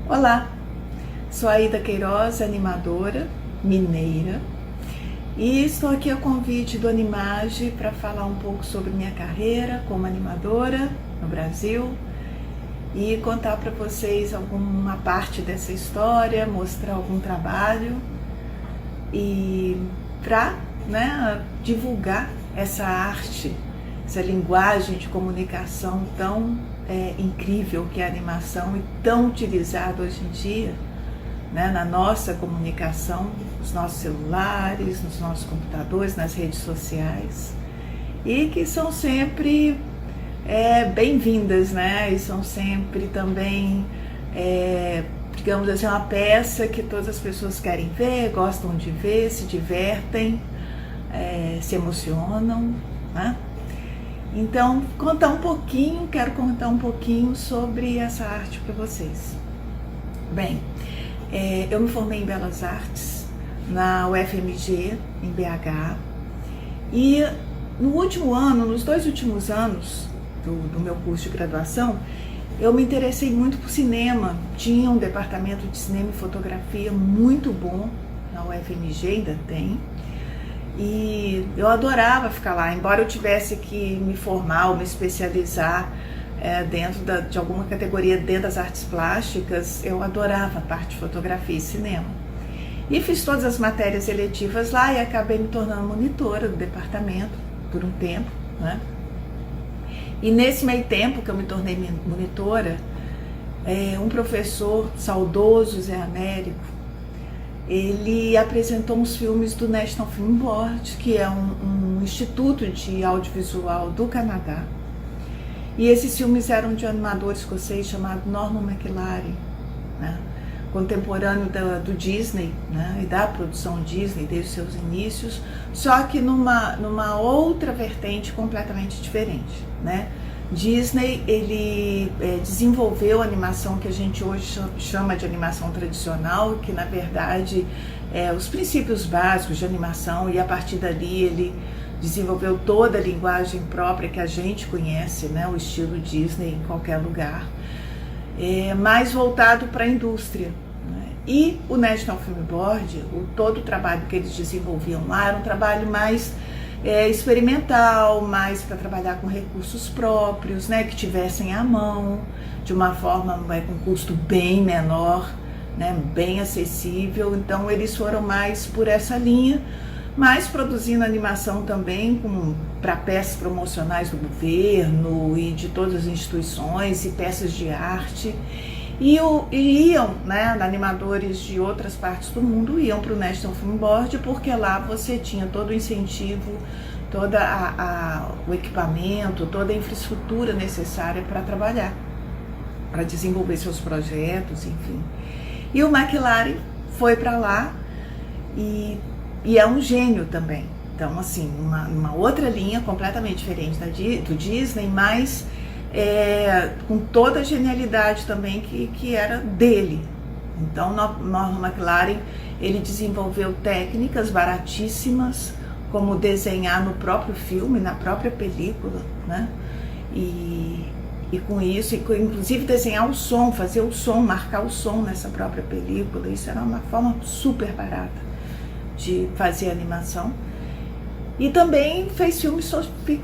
Olá, sou Aida Queiroz, animadora mineira, e estou aqui a convite do Animage para falar um pouco sobre minha carreira como animadora no Brasil e contar para vocês alguma parte dessa história, mostrar algum trabalho e para divulgar essa arte, essa linguagem de comunicação tão incrível que é a animação e tão utilizada hoje em dia, na nossa comunicação, nos nossos celulares, nos nossos computadores, nas redes sociais, e que são sempre bem-vindas, e são sempre também, digamos assim, uma peça que todas as pessoas querem ver, gostam de ver, se divertem, se emocionam, Então, quero contar um pouquinho sobre essa arte para vocês. Bem, eu me formei em Belas Artes na UFMG, em BH, e nos 2 últimos anos do meu curso de graduação, eu me interessei muito por cinema. Tinha um departamento de cinema e fotografia muito bom na UFMG, ainda tem. E eu adorava ficar lá, embora eu tivesse que me formar ou me especializar dentro de alguma categoria dentro das artes plásticas. Eu adorava a parte de fotografia e cinema. E fiz todas as matérias eletivas lá e acabei me tornando monitora do departamento por um tempo, E nesse meio tempo que eu me tornei monitora, um professor saudoso, Zé Américo, ele apresentou uns filmes do National Film Board, que é um instituto de audiovisual do Canadá. E esses filmes eram de um animador escocês chamado Norman McLaren, contemporâneo do Disney, e da produção Disney desde os seus inícios, só que numa outra vertente completamente diferente. Disney, ele desenvolveu a animação que a gente hoje chama de animação tradicional, que na verdade os princípios básicos de animação, e a partir dali ele desenvolveu toda a linguagem própria que a gente conhece, o estilo Disney em qualquer lugar, mais voltado para a indústria. E o National Film Board, todo o trabalho que eles desenvolviam lá era um trabalho mais experimental, mais para trabalhar com recursos próprios, que tivessem à mão, de uma forma com custo bem menor, bem acessível. Então eles foram mais por essa linha, mas produzindo animação também para peças promocionais do governo e de todas as instituições e peças de arte. E iam, animadores de outras partes do mundo iam para o National Film Board, porque lá você tinha todo o incentivo, todo o equipamento, toda a infraestrutura necessária para trabalhar, para desenvolver seus projetos, enfim. E o McLaren foi para lá e é um gênio também. Então, assim, uma outra linha completamente diferente do Disney, mas com toda a genialidade também que era dele. Então, Norman McLaren, ele desenvolveu técnicas baratíssimas, como desenhar no próprio filme, na própria película, e com isso, inclusive desenhar o som, fazer o som, marcar o som nessa própria película. Isso era uma forma super barata de fazer animação. E também fez filmes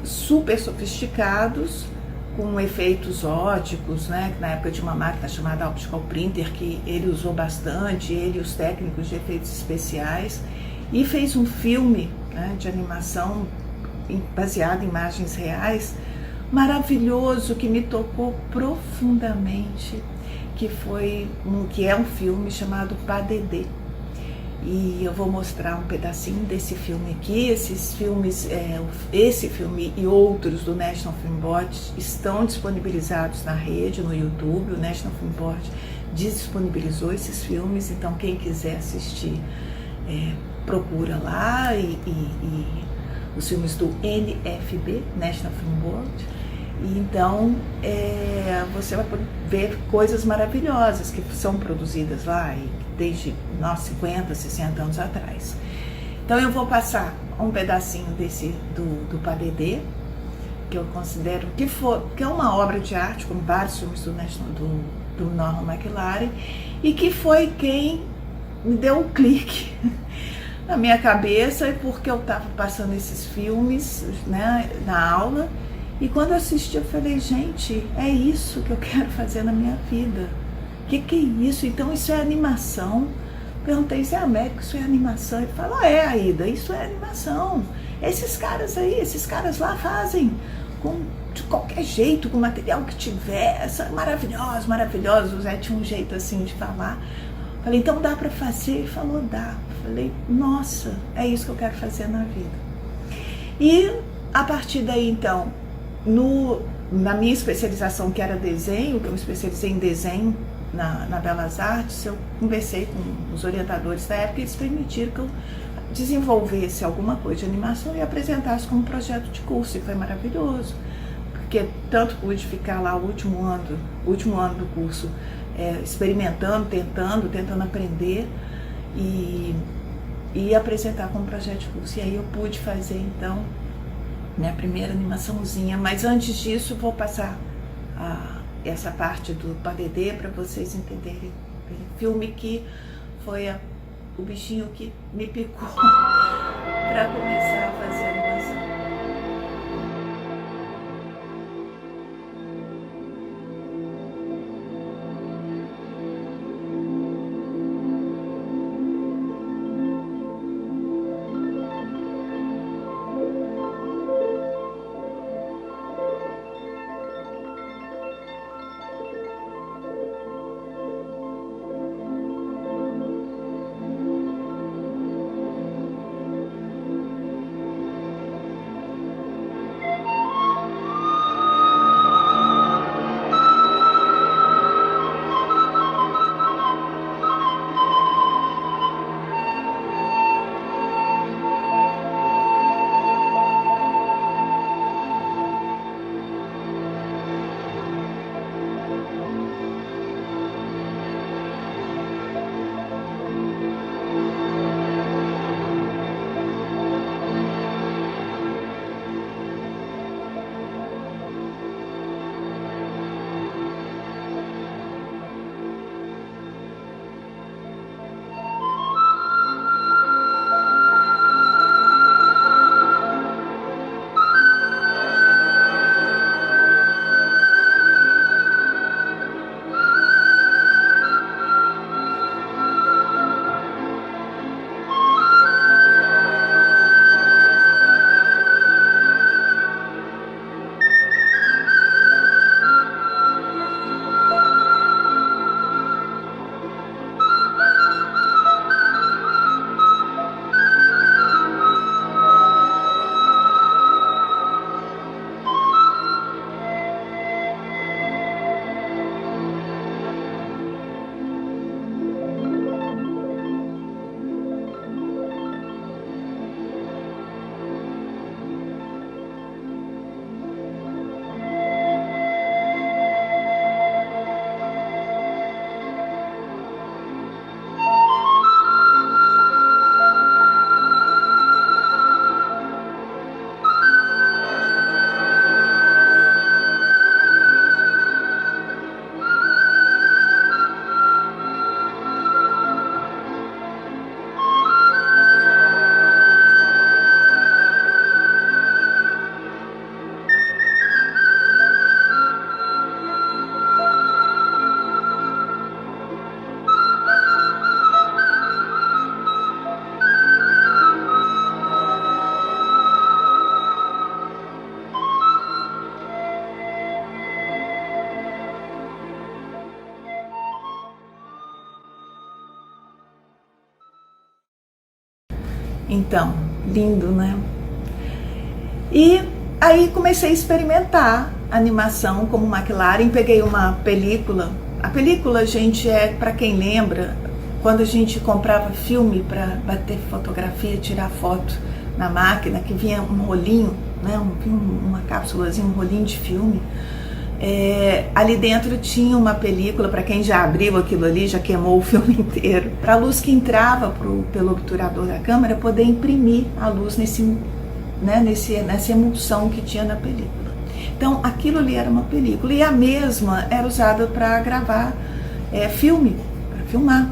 super sofisticados, com efeitos óticos, que na época tinha uma máquina chamada Optical Printer, que ele usou bastante, ele e os técnicos de efeitos especiais, e fez um filme de animação baseado em imagens reais, maravilhoso, que me tocou profundamente, que é um filme chamado Padedê. E eu vou mostrar um pedacinho desse filme aqui. Esses filmes, esse filme e outros do National Film Board estão disponibilizados na rede, no YouTube. O National Film Board disponibilizou esses filmes, então quem quiser assistir, procura lá, e os filmes do NFB, National Film Board. E então você vai poder ver coisas maravilhosas que são produzidas lá desde 50, 60 anos atrás. Então eu vou passar um pedacinho do Padedê, que eu considero que é uma obra de arte, como vários filmes do Norman McLaren, e que foi quem me deu um clique na minha cabeça, porque eu estava passando esses filmes, né, na aula, e quando eu assisti eu falei, gente, é isso que eu quero fazer na minha vida. Que é isso? Então isso é animação? Perguntei se é Américo, isso é animação? Ele falou, é, Aida, isso é animação. Esses caras aí, esses caras lá fazem de qualquer jeito, com o material que tiver, maravilhosos, maravilhosos. O Zé tinha um jeito assim de falar. Falei, então dá para fazer? Ele falou, dá. Falei, nossa, é isso que eu quero fazer na vida. E a partir daí, então, na minha especialização, que era desenho, que eu me especializei em desenho na Belas Artes, eu conversei com os orientadores da época e eles permitiram que eu desenvolvesse alguma coisa de animação e apresentasse como projeto de curso, e foi maravilhoso, porque tanto pude ficar lá o último ano do curso, experimentando, tentando aprender e apresentar como projeto de curso. E aí eu pude fazer, então, minha primeira animaçãozinha. Mas antes disso, vou passar essa parte do PADD para vocês entenderem. Filme que foi o bichinho que me picou para começar a fazer animação. Então, lindo, né? E aí comecei a experimentar animação como McLaren, peguei uma película. A película, gente, para quem lembra, quando a gente comprava filme para bater fotografia, tirar foto na máquina, que vinha um rolinho, né? Uma cápsulazinha, um rolinho de filme. Ali dentro tinha uma película, para quem já abriu aquilo ali, já queimou o filme inteiro, para a luz que entrava pelo obturador da câmera poder imprimir a luz nessa emulsão que tinha na película. Então aquilo ali era uma película, e a mesma era usada para gravar filme, filmar.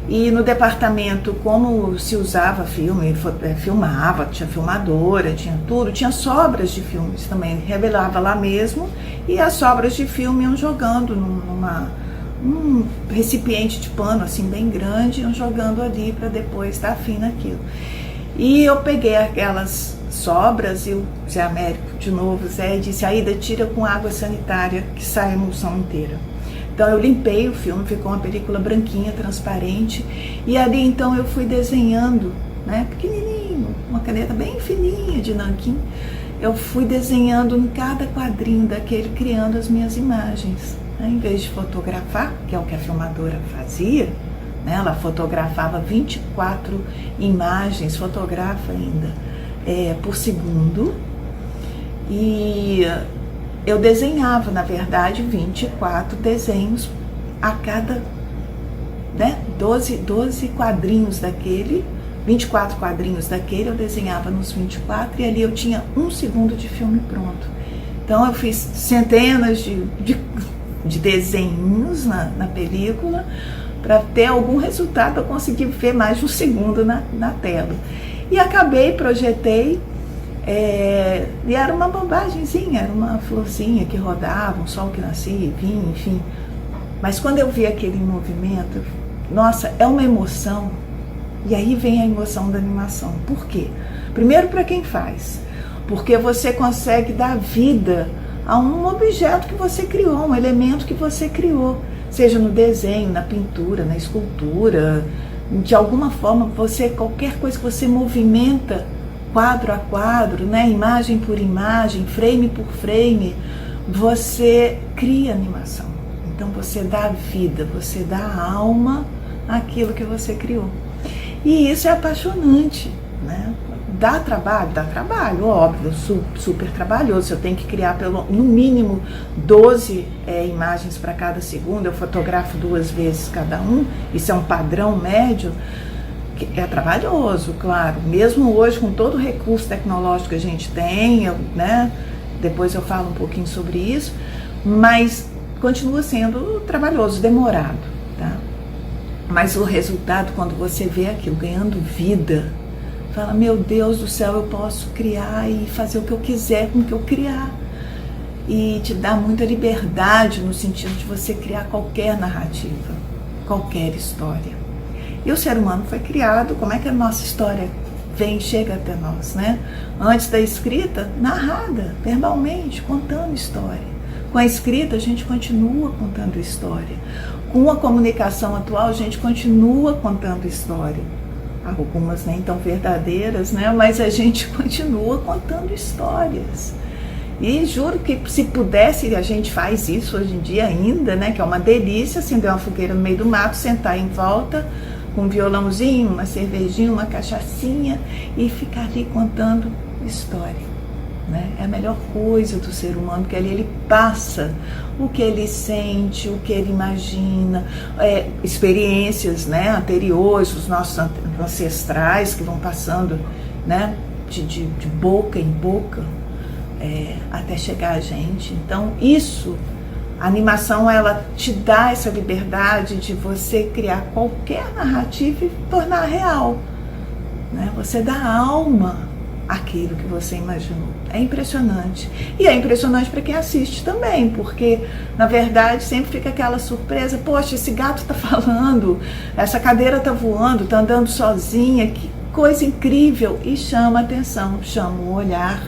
E no departamento, como se usava filme, filmava, tinha filmadora, tinha tudo, tinha sobras de filmes também, revelava lá mesmo, e as sobras de filme iam jogando num recipiente de pano assim bem grande, iam jogando ali para depois dar fim naquilo. E eu peguei aquelas sobras e o Zé Américo, de novo, Zé, disse: Aida, tira com água sanitária que sai a emulsão inteira. Então eu limpei o filme, ficou uma película branquinha, transparente, e ali então eu fui desenhando, né, pequenininho, uma caneta bem fininha de nanquim, eu fui desenhando em cada quadrinho daquele, criando as minhas imagens, né, em vez de fotografar, que é o que a filmadora fazia, né, ela fotografava 24 imagens, fotografa ainda, por segundo, e eu desenhava, na verdade, 24 desenhos a cada, né, 12 quadrinhos daquele, 24 quadrinhos daquele, eu desenhava nos 24 e ali eu tinha 1 segundo de filme pronto. Então eu fiz centenas de desenhos na película para ter algum resultado, para conseguir ver mais de 1 segundo na tela. E acabei, projetei, e era uma bobagemzinha, era uma florzinha que rodava, um sol que nascia e vinha, enfim. Mas quando eu vi aquele movimento, nossa, é uma emoção. E aí vem a emoção da animação. Por quê? Primeiro, para quem faz, porque você consegue dar vida a um objeto que você criou, um elemento que você criou, seja no desenho, na pintura, na escultura, de alguma forma, qualquer coisa que você movimenta quadro a quadro, né, imagem por imagem, frame por frame, você cria animação. Então você dá vida, você dá alma àquilo que você criou. E isso é apaixonante, né? Dá trabalho, óbvio, super trabalhoso. Eu tenho que criar no mínimo 12 imagens para cada segundo, eu fotografo 2 vezes cada um, isso é um padrão médio. É trabalhoso, claro, mesmo hoje com todo o recurso tecnológico que a gente tem, né? Depois eu falo um pouquinho sobre isso, mas continua sendo trabalhoso, demorado, tá? Mas o resultado, quando você vê aquilo ganhando vida, fala: meu Deus do céu, eu posso criar e fazer o que eu quiser com o que eu criar. E te dá muita liberdade no sentido de você criar qualquer narrativa, qualquer história. E o ser humano foi criado, como é que a nossa história chega até nós, né? Antes da escrita, narrada, verbalmente, contando história. Com a escrita, a gente continua contando história. Com a comunicação atual, a gente continua contando história. Algumas nem tão verdadeiras, né? Mas a gente continua contando histórias. E juro que se pudesse, a gente faz isso hoje em dia ainda, né? Que é uma delícia, acender uma fogueira no meio do mato, sentar em volta, com um violãozinho, uma cervejinha, uma cachaçinha e ficar ali contando história, né? É a melhor coisa do ser humano, porque ali ele passa o que ele sente, o que ele imagina, experiências, né, anteriores, os nossos ancestrais que vão passando, né, de boca em boca até chegar a gente. Então a animação, ela te dá essa liberdade de você criar qualquer narrativa e tornar real, né? Você dá alma àquilo que você imaginou. É impressionante. E é impressionante para quem assiste também, porque, na verdade, sempre fica aquela surpresa: poxa, esse gato tá falando, essa cadeira tá voando, tá andando sozinha, que coisa incrível! E chama a atenção, chama o olhar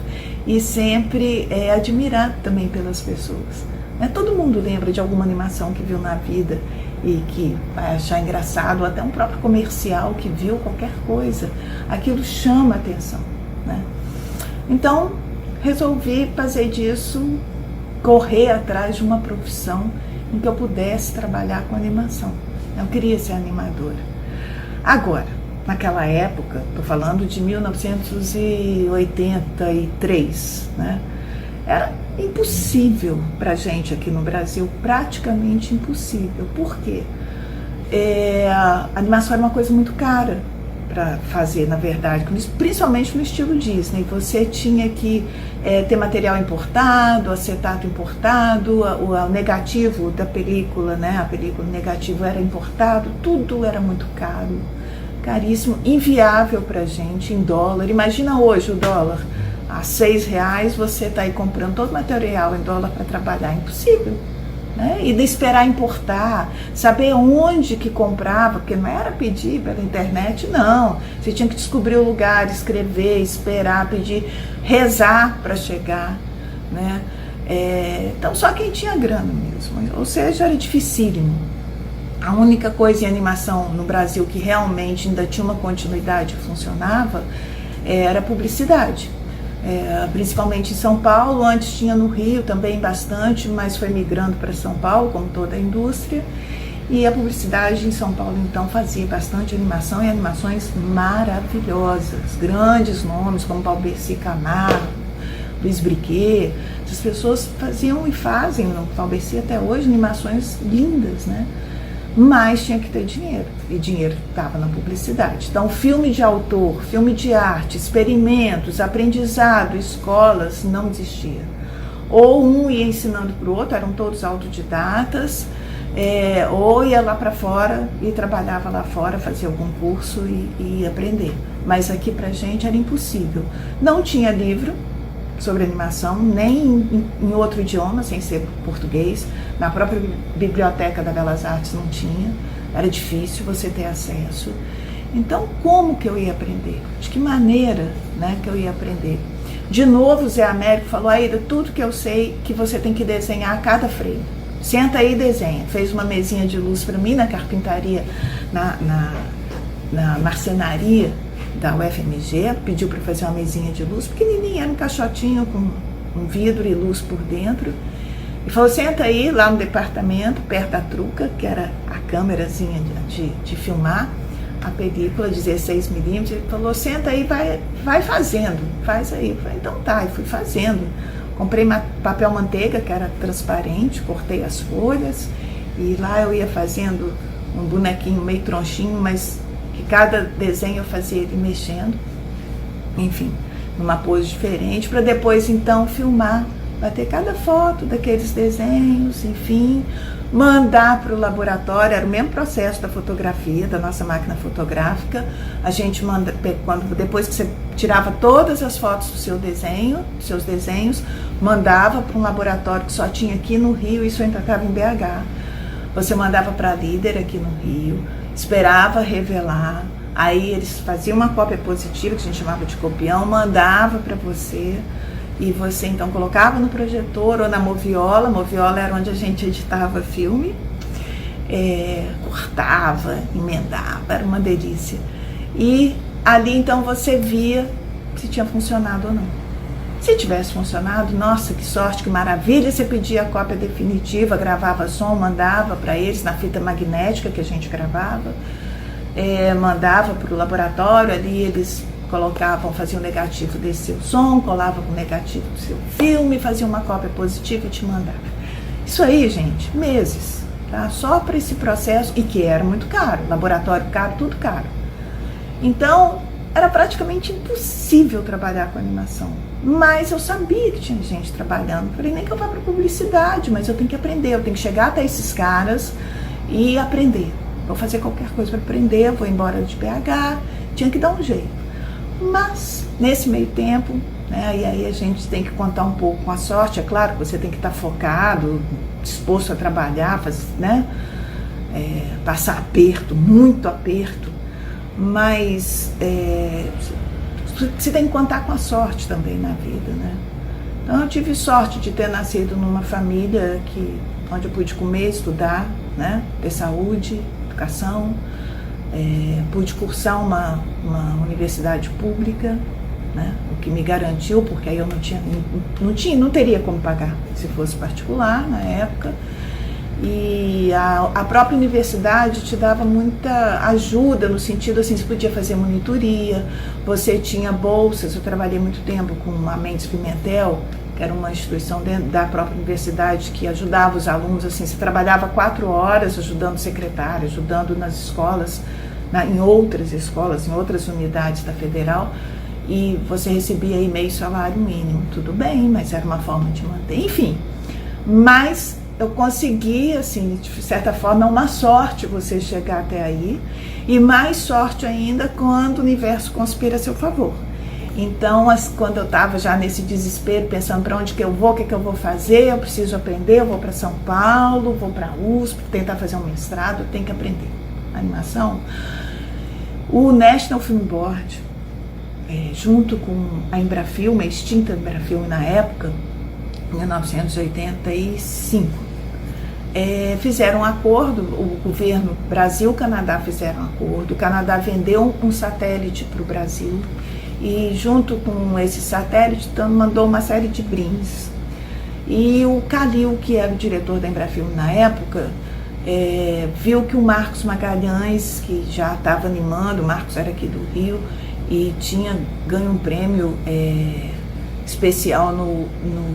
e sempre é admirado também pelas pessoas. Todo mundo lembra de alguma animação que viu na vida e que vai achar engraçado, ou até um próprio comercial que viu qualquer coisa. Aquilo chama a atenção, né? Então, resolvi fazer disso, correr atrás de uma profissão em que eu pudesse trabalhar com animação. Eu queria ser animadora. Agora, naquela época, estou falando de 1983, né? Era impossível para a gente aqui no Brasil, praticamente impossível. Por quê? A animação era uma coisa muito cara, fazer, na verdade, principalmente no estilo Disney. Você tinha que ter material importado, acetato importado, o negativo da película, né? A película negativo era importado, tudo era muito caro, caríssimo, inviável pra gente em dólar. Imagina hoje o dólar a R$6, você está aí comprando todo o material em dólar para trabalhar, impossível. Né? E de esperar importar, saber onde que comprava, porque não era pedir pela internet, não. Você tinha que descobrir o lugar, escrever, esperar, pedir, rezar para chegar. Né? Então, só quem tinha grana mesmo, ou seja, era dificílimo. A única coisa em animação no Brasil que realmente ainda tinha uma continuidade e funcionava era a publicidade. Principalmente em São Paulo, antes tinha no Rio também bastante, mas foi migrando para São Paulo, como toda a indústria, e a publicidade em São Paulo então fazia bastante animação, e animações maravilhosas, grandes nomes como Valbercy Camargo, Luiz Briquet. Essas pessoas faziam e fazem no Valbercy até hoje animações lindas, né? Mas tinha que ter dinheiro, e dinheiro estava na publicidade. Então, filme de autor, filme de arte, experimentos, aprendizado, escolas, não existia. Ou um ia ensinando para o outro, eram todos autodidatas, ou ia lá para fora e trabalhava lá fora, fazia algum curso e ia aprender. Mas aqui pra gente era impossível. Não tinha livro sobre animação, nem em outro idioma, sem ser português. Na própria biblioteca da Belas Artes não tinha, era difícil você ter acesso. Então, como que eu ia aprender? De que maneira, né, que eu ia aprender? De novo, o Zé Américo falou: Aida, tudo que eu sei que você tem que desenhar a cada frame. Senta aí e desenha. Fez uma mesinha de luz para mim na carpintaria, na marcenaria da UFMG, pediu para fazer uma mesinha de luz, pequenininha, era um caixotinho com um vidro e luz por dentro, e falou: senta aí lá no departamento, perto da truca, que era a câmerazinha de filmar a película, 16mm, ele falou: senta aí, vai fazendo, faz aí. Eu falei: então tá, e fui fazendo. Comprei papel manteiga, que era transparente, cortei as folhas, e lá eu ia fazendo um bonequinho meio tronchinho, mas que cada desenho eu fazia ele mexendo, enfim, numa pose diferente, para depois então filmar, bater cada foto daqueles desenhos, enfim, mandar para o laboratório. Era o mesmo processo da fotografia, da nossa máquina fotográfica. A gente manda, depois que você tirava todas as fotos do seu desenho, dos seus desenhos, mandava para um laboratório que só tinha aqui no Rio, isso ainda estava em BH. Você mandava para a Líder aqui no Rio, esperava revelar, aí eles faziam uma cópia positiva, que a gente chamava de copião, mandava para você, e você então colocava no projetor ou na moviola. Moviola era onde a gente editava filme, cortava, emendava, era uma delícia. E ali então você via se tinha funcionado ou não. Se tivesse funcionado, nossa, que sorte, que maravilha, você pedia a cópia definitiva, gravava som, mandava para eles na fita magnética que a gente gravava, mandava para o laboratório, ali eles colocavam, faziam o negativo desse seu som, colavam com o negativo do seu filme, faziam uma cópia positiva e te mandavam. Isso aí, gente, meses, tá? Só para esse processo, e que era muito caro, laboratório caro, tudo caro. Então, era praticamente impossível trabalhar com animação. Mas eu sabia que tinha gente trabalhando. Falei: nem que eu vá para publicidade, mas eu tenho que aprender, eu tenho que chegar até esses caras e aprender. Vou fazer qualquer coisa para aprender, vou embora de BH, tinha que dar um jeito. Mas, nesse meio tempo, né, e aí a gente tem que contar um pouco com a sorte. É claro que você tem que estar focado, disposto a trabalhar, né, passar aperto, muito aperto, mas você tem que contar com a sorte também na vida, né? Então eu tive sorte de ter nascido numa família onde eu pude comer, estudar, né, ter saúde, educação, pude cursar uma universidade pública, né, o que me garantiu, porque aí eu não teria como pagar se fosse particular na época. E a própria universidade te dava muita ajuda, no sentido assim, você podia fazer monitoria, você tinha bolsas. Eu trabalhei muito tempo com a Mendes Pimentel, que era uma instituição dentro da própria universidade que ajudava os alunos, assim, você trabalhava 4 horas ajudando secretária, ajudando nas escolas, em outras escolas, em outras unidades da Federal, e você recebia aí meio salário mínimo. Tudo bem, mas era uma forma de manter, enfim. Mas eu consegui, assim, de certa forma, é uma sorte você chegar até aí, e mais sorte ainda quando o universo conspira a seu favor. Então, quando eu estava já nesse desespero, pensando para onde que eu vou, o que que eu vou fazer, eu preciso aprender, eu vou para São Paulo, vou para a USP, tentar fazer um mestrado, eu tenho que aprender animação. O National Film Board, junto com a Embrafilme, a extinta Embrafilme na época, em 1985, fizeram um acordo, o governo Brasil e Canadá fizeram um acordo, o Canadá vendeu um satélite para o Brasil, e junto com esse satélite mandou uma série de brindes. E o Calil, que era o diretor da Embrafilme na época, viu que o Marcos Magalhães, que já estava animando, o Marcos era aqui do Rio, e tinha ganho um prêmio especial no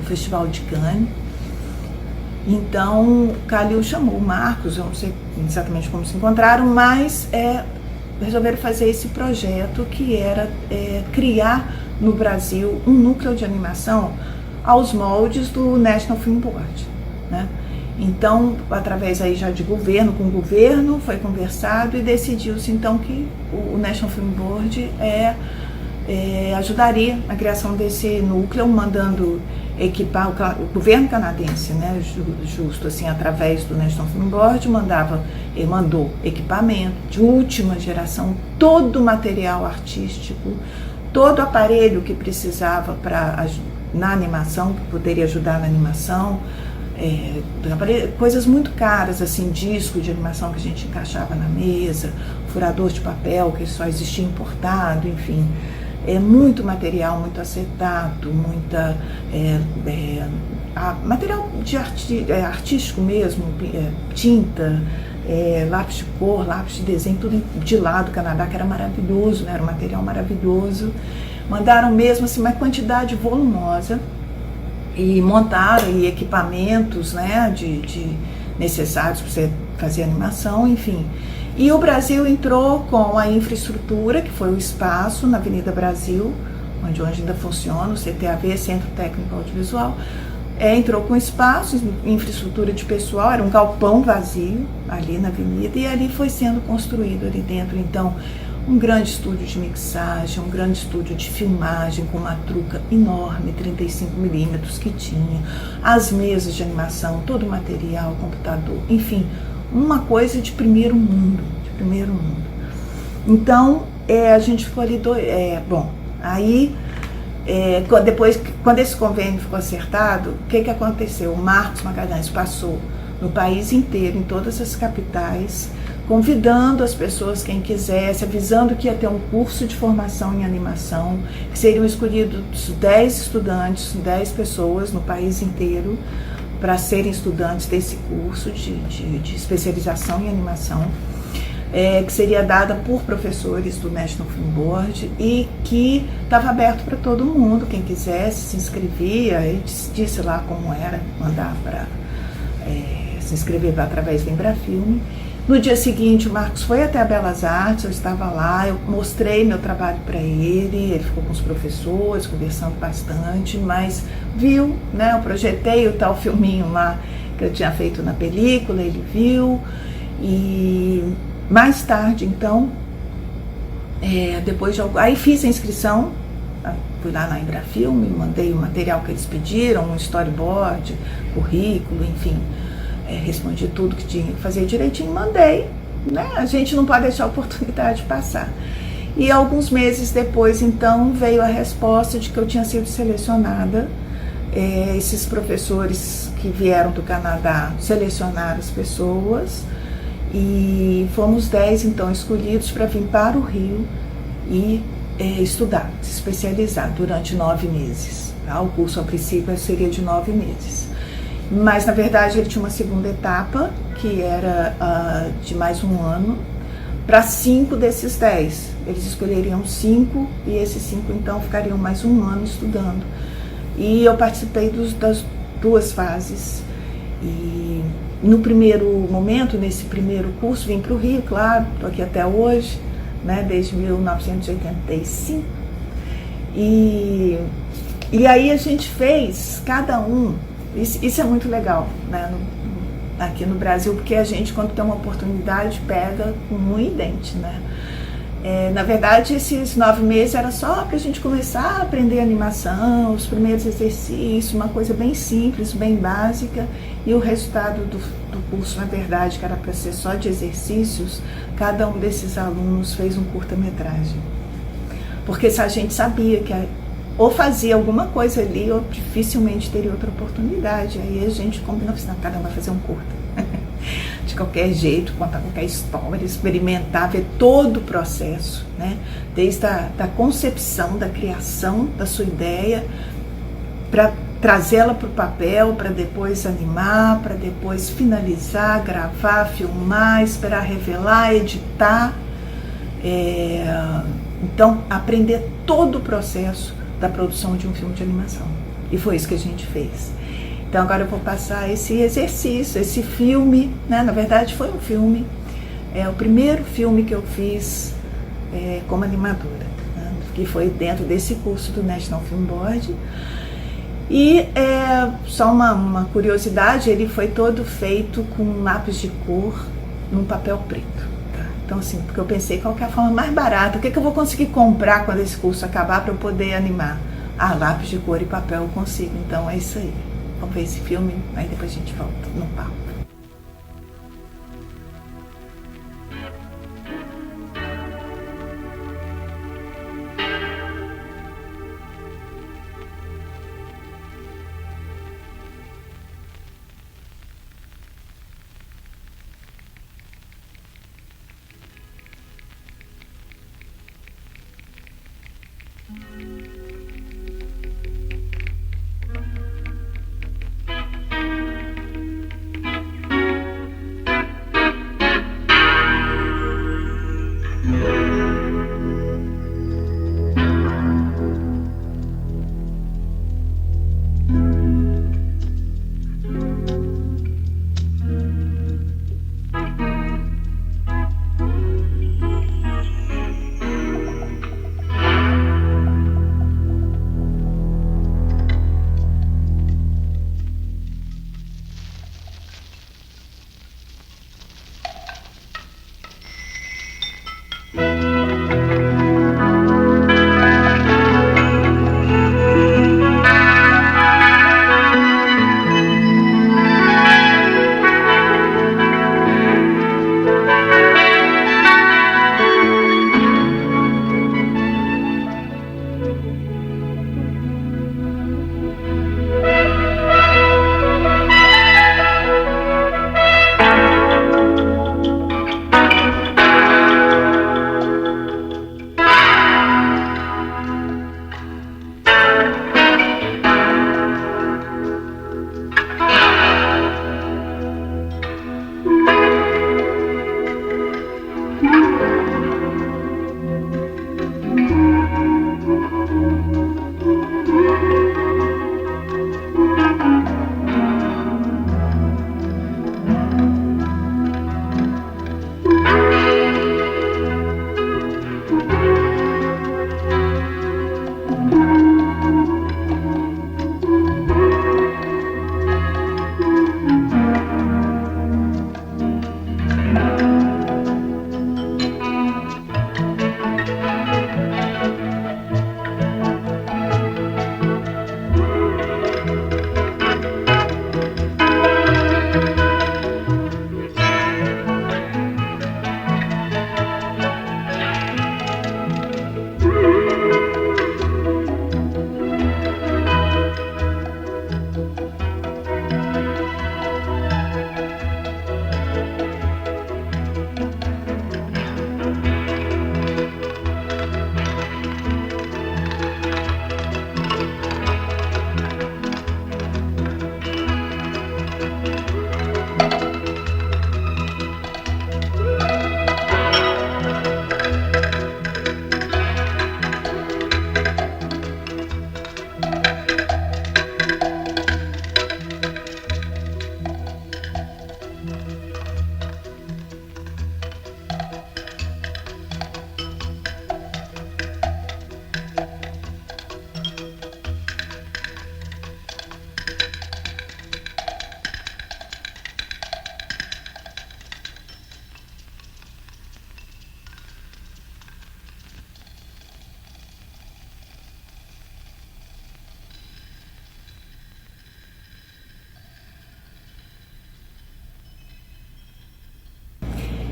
Festival de Cannes. Então o Calil chamou o Marcos, eu não sei exatamente como se encontraram, mas resolveram fazer esse projeto que era criar no Brasil um núcleo de animação aos moldes do National Film Board, né? Então, através aí já de governo com governo, foi conversado e decidiu-se então que o National Film Board ajudaria na criação desse núcleo, mandando equipar o governo canadense, né, justo assim, através do National Film Board, mandou equipamento de última geração, todo o material artístico, todo o aparelho que precisava na animação, que poderia ajudar na animação, coisas muito caras, assim, disco de animação que a gente encaixava na mesa, furador de papel que só existia importado, enfim. Muito material, muito acetato, material artístico mesmo, tinta, lápis de cor, lápis de desenho, tudo de lá do Canadá, que era maravilhoso, né? Era um material maravilhoso. Mandaram mesmo assim, uma quantidade volumosa, e montaram equipamentos, né, necessários para você fazer animação, enfim. E o Brasil entrou com a infraestrutura, que foi o espaço na Avenida Brasil, onde ainda funciona o CTAV, Centro Técnico Audiovisual. Entrou com espaço, infraestrutura de pessoal, era um galpão vazio ali na avenida, e ali foi sendo construído ali dentro, então, um grande estúdio de mixagem, um grande estúdio de filmagem com uma truca enorme, 35mm que tinha, as mesas de animação, todo o material, computador, enfim, uma coisa de primeiro mundo, Então, a gente ficou ali, aí, depois, quando esse convênio ficou acertado, o que aconteceu? O Marcos Magalhães passou no país inteiro, em todas as capitais, convidando as pessoas, quem quisesse, avisando que ia ter um curso de formação em animação, que seriam escolhidos 10 estudantes, 10 pessoas no país inteiro, para serem estudantes desse curso de especialização em animação, que seria dada por professores do National Film Board e que estava aberto para todo mundo, quem quisesse se inscrevia, ele disse lá como era, mandar para se inscrever através do Embrafilme. No dia seguinte, o Marcos foi até a Belas Artes, eu estava lá, eu mostrei meu trabalho para ele ficou com os professores, conversando bastante, mas viu, né, eu projetei o tal filminho lá que eu tinha feito na película, ele viu, e mais tarde, então, aí fiz a inscrição, fui lá na Embrafilme, mandei o material que eles pediram, um storyboard, currículo, enfim, respondi tudo que tinha que fazer direitinho, mandei, né? A gente não pode deixar a oportunidade passar. E alguns meses depois, então, veio a resposta de que eu tinha sido selecionada. Esses professores que vieram do Canadá selecionaram as pessoas e fomos 10, então, escolhidos para vir para o Rio e estudar, se especializar durante 9 meses. Tá? O curso, a princípio, seria de 9 meses. Mas, na verdade, ele tinha uma segunda etapa, que era de mais um ano, para 5 desses 10. Eles escolheriam 5 e esses 5, então, ficariam mais um ano estudando. E eu participei das 2 fases. E no primeiro momento, nesse primeiro curso, vim para o Rio, claro, estou aqui até hoje, né, desde 1985. E aí a gente fez, cada um, isso é muito legal, né, aqui no Brasil, porque a gente, quando tem uma oportunidade, pega com unha e dente, né. Na verdade, esses 9 meses era só para a gente começar a aprender animação, os primeiros exercícios, uma coisa bem simples, bem básica, e o resultado do curso, na verdade, que era para ser só de exercícios, cada um desses alunos fez um curta-metragem. Porque se a gente sabia que ou fazia alguma coisa ali, ou dificilmente teria outra oportunidade. Aí a gente combinou, assim, cada um vai fazer um curta. De qualquer jeito, contar qualquer história, experimentar, ver todo o processo, né? Desde a concepção, da criação da sua ideia, para trazê-la para o papel, para depois animar, para depois finalizar, gravar, filmar, esperar revelar, editar. Então, aprender todo o processo da produção de um filme de animação. E foi isso que a gente fez. Então agora eu vou passar esse exercício, esse filme, né? Na verdade foi um filme, o primeiro filme que eu fiz como animadora, né? Que foi dentro desse curso do National Film Board. E só uma curiosidade, ele foi todo feito com lápis de cor num papel preto. Tá? Então assim, porque eu pensei qual que é a forma mais barata, o que eu vou conseguir comprar quando esse curso acabar para eu poder animar? Lápis de cor e papel eu consigo, então é isso aí. Vamos ver esse filme, aí depois a gente volta no papo.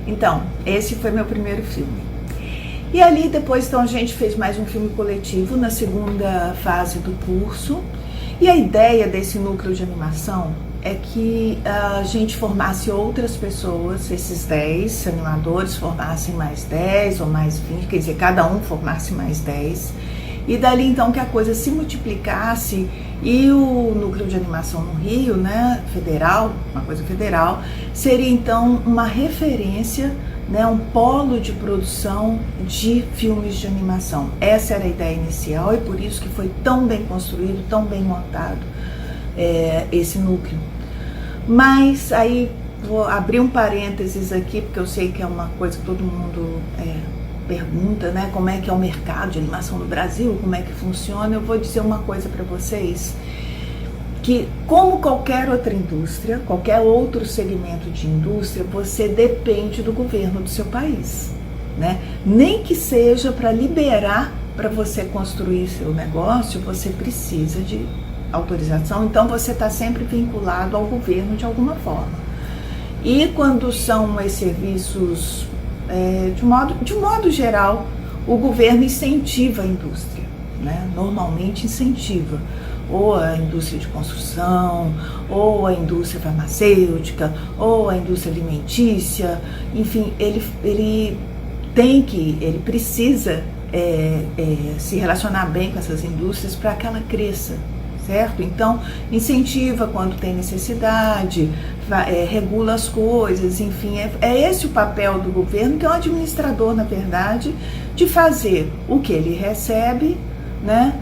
Então, esse foi meu primeiro filme. E ali depois então a gente fez mais um filme coletivo na segunda fase do curso. E a ideia desse núcleo de animação é que a gente formasse outras pessoas, esses 10 animadores formassem mais 10 ou mais 20, quer dizer, cada um formasse mais 10. E dali então que a coisa se multiplicasse e o núcleo de animação no Rio, né, federal, uma coisa federal, seria então uma referência, né, um polo de produção de filmes de animação. Essa era a ideia inicial e por isso que foi tão bem construído, tão bem montado esse núcleo. Mas aí vou abrir um parênteses aqui, porque eu sei que é uma coisa que todo mundo pergunta, né, como é que é o mercado de animação no Brasil, como é que funciona. Eu vou dizer uma coisa para vocês, que como qualquer outra indústria, qualquer outro segmento de indústria, você depende do governo do seu país, né? Nem que seja para liberar para você construir seu negócio, você precisa de autorização, então você está sempre vinculado ao governo de alguma forma. E quando são esses serviços, de modo geral, o governo incentiva a indústria, né? Normalmente incentiva, ou a indústria de construção, ou a indústria farmacêutica, ou a indústria alimentícia, enfim, ele precisa se relacionar bem com essas indústrias para que ela cresça, certo? Então, incentiva quando tem necessidade, regula as coisas, enfim, é esse o papel do governo, que é um administrador, na verdade, de fazer o que ele recebe, né,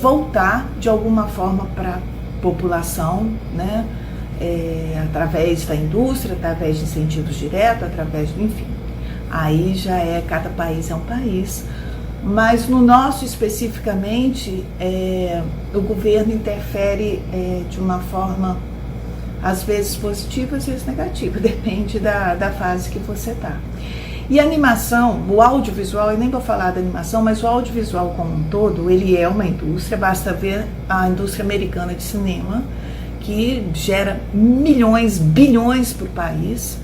voltar de alguma forma para a população, né, através da indústria, através de incentivos diretos, através do, enfim. Aí já cada país é um país. Mas no nosso especificamente, o governo interfere de uma forma, às vezes positiva, às vezes negativa, depende da fase que você está. E a animação, o audiovisual, eu nem vou falar da animação, mas o audiovisual como um todo, ele é uma indústria, basta ver a indústria americana de cinema, que gera milhões, bilhões por país.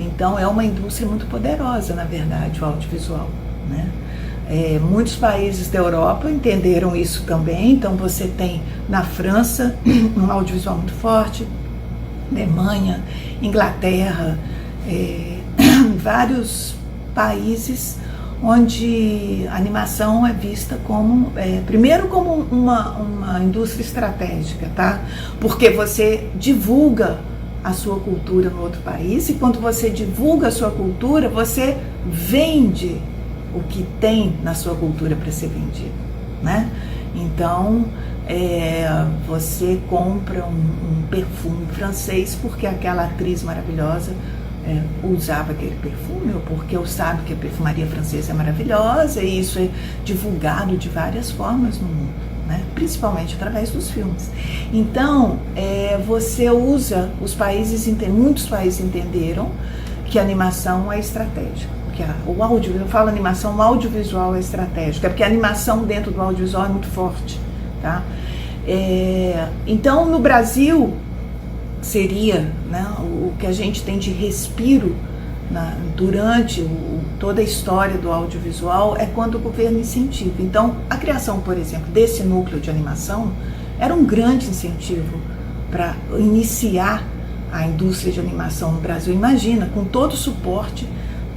Então é uma indústria muito poderosa, na verdade, o audiovisual, né? Muitos países da Europa entenderam isso também, então você tem na França um audiovisual muito forte, Alemanha, Inglaterra, vários países onde a animação é vista como, primeiro como uma indústria estratégica, tá? Porque você divulga a sua cultura no outro país, e quando você divulga a sua cultura, você vende o que tem na sua cultura para ser vendido, né? Então, você compra um perfume francês porque aquela atriz maravilhosa usava aquele perfume, ou porque eu sabe que a perfumaria francesa é maravilhosa, e isso é divulgado de várias formas no mundo, né? Principalmente através dos filmes. Então, você usa, muitos países entenderam que a animação é estratégica. Eu falo animação, o audiovisual é estratégico, porque a animação dentro do audiovisual é muito forte, tá? Então, no Brasil, seria, né, o que a gente tem de respiro durante toda a história do audiovisual é quando o governo incentiva. Então, a criação, por exemplo, desse núcleo de animação era um grande incentivo para iniciar a indústria de animação no Brasil. Imagina, com todo o suporte,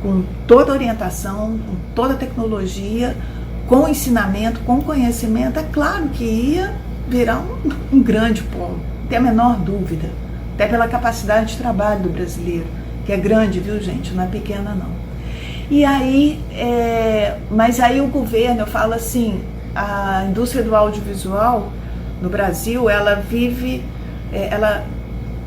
com toda a orientação, com toda a tecnologia, com ensinamento, com conhecimento, é claro que ia virar um grande polo, não tem a menor dúvida, até pela capacidade de trabalho do brasileiro, que é grande, viu, gente, não é pequena não. E aí, mas aí o governo, eu falo assim, a indústria do audiovisual no Brasil, ela vive,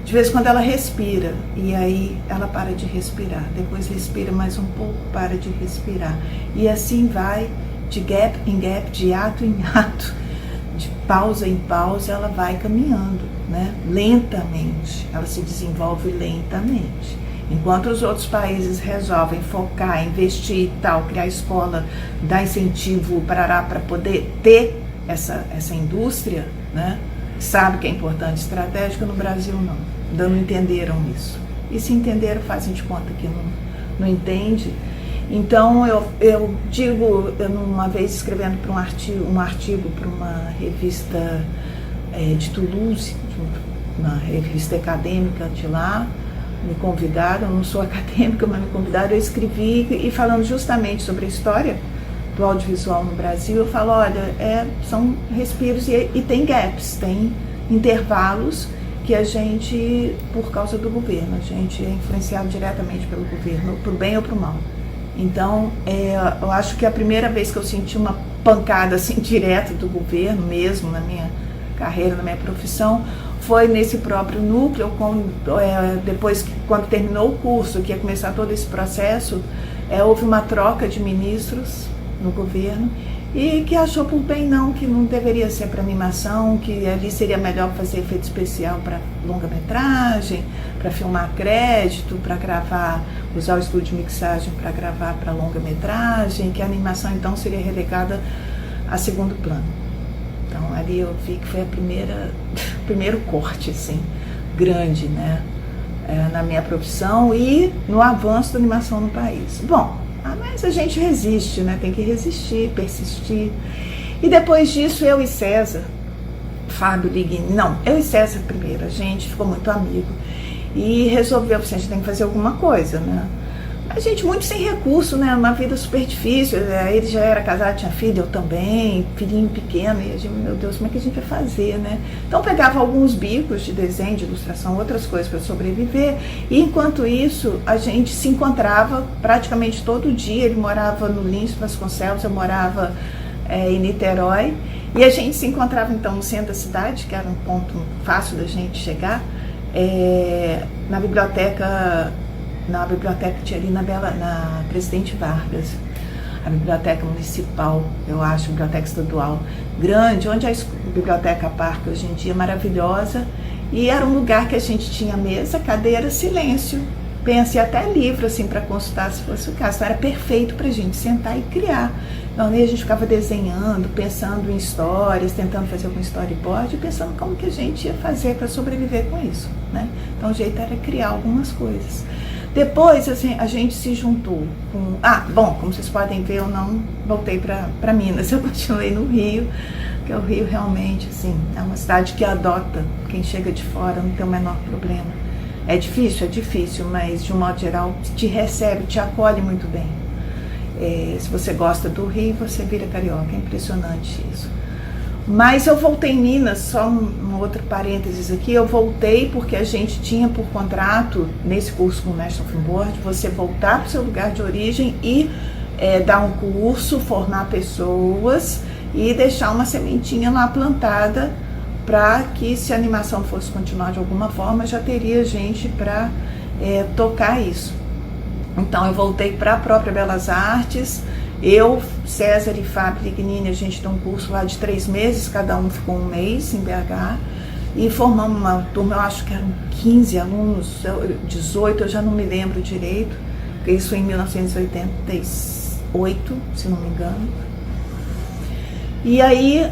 de vez em quando ela respira, e aí ela para de respirar, depois respira mais um pouco, para de respirar, e assim vai, de gap em gap, de ato em ato, de pausa em pausa, ela vai caminhando, né? Lentamente, ela se desenvolve lentamente. Enquanto os outros países resolvem focar, investir e tal, criar escola, dar incentivo para poder ter essa indústria, né? Sabe que é importante, estratégica, no Brasil não. Ainda não entenderam isso, e se entenderam fazem de conta que não entende. Então eu digo, uma vez escrevendo para um artigo para uma revista de Toulouse, uma revista acadêmica de lá, me convidaram, eu não sou acadêmica, mas me convidaram, eu escrevi, e falando justamente sobre a história do audiovisual no Brasil, eu falo, olha, são respiros e tem gaps, tem intervalos que a gente, por causa do governo, a gente é influenciado diretamente pelo governo, pro bem ou pro mal. Então, eu acho que a primeira vez que eu senti uma pancada assim direta do governo mesmo, na minha carreira, na minha profissão, foi nesse próprio núcleo, depois quando terminou o curso, que ia começar todo esse processo, houve uma troca de ministros no governo, e que achou por bem que não deveria ser para animação, que ali seria melhor fazer efeito especial para longa-metragem, para filmar crédito, para gravar, usar o estúdio de mixagem para gravar para longa-metragem, que a animação então seria relegada a segundo plano. Então ali eu vi que foi o primeiro corte assim, grande, né, na minha profissão e no avanço da animação no país. Bom, mas a gente resiste, né? Tem que resistir, persistir. E depois disso, eu e César, Fábio Lignini, eu e César primeiro, a gente ficou muito amigo e resolveu, a gente tem que fazer alguma coisa, né? A gente muito sem recurso, né? Uma vida super difícil, ele já era casado, tinha filho, eu também, filhinho pequeno, e a gente, meu Deus, como é que a gente vai fazer, né? Então pegava alguns bicos de desenho, de ilustração, outras coisas para sobreviver, e enquanto isso a gente se encontrava praticamente todo dia. Ele morava no Lins Vasconcelos, eu morava em Niterói, e a gente se encontrava então no centro da cidade, que era um ponto fácil da gente chegar, na biblioteca que tinha ali na Presidente Vargas, a biblioteca municipal, eu acho, biblioteca estadual, grande, onde a Biblioteca Parque hoje em dia, maravilhosa, e era um lugar que a gente tinha mesa, cadeira, silêncio, pensei até livro assim para consultar se fosse o caso. Então era perfeito para a gente sentar e criar. Então ali a gente ficava desenhando, pensando em histórias, tentando fazer algum storyboard, pensando como que a gente ia fazer para sobreviver com isso, né? Então o jeito era criar algumas coisas. Depois, assim, a gente se juntou com... bom, como vocês podem ver, eu não voltei para Minas, eu continuei no Rio, porque o Rio realmente, assim, é uma cidade que adota quem chega de fora, não tem o menor problema. É difícil, mas de um modo geral te recebe, te acolhe muito bem. Se você gosta do Rio, você vira carioca, é impressionante isso. Mas eu voltei em Minas, só um outro parênteses aqui, eu voltei porque a gente tinha por contrato, nesse curso com o National Film Board, você voltar para o seu lugar de origem e dar um curso, formar pessoas e deixar uma sementinha lá plantada para que, se a animação fosse continuar de alguma forma, já teria gente para tocar isso. Então eu voltei para a própria Belas Artes. Eu, César e Fábio Lignini, a gente deu um curso lá de 3 meses, cada um ficou 1 mês em BH, e formamos uma turma, eu acho que eram 15 alunos, 18, eu já não me lembro direito, porque isso foi em 1988, se não me engano. E aí,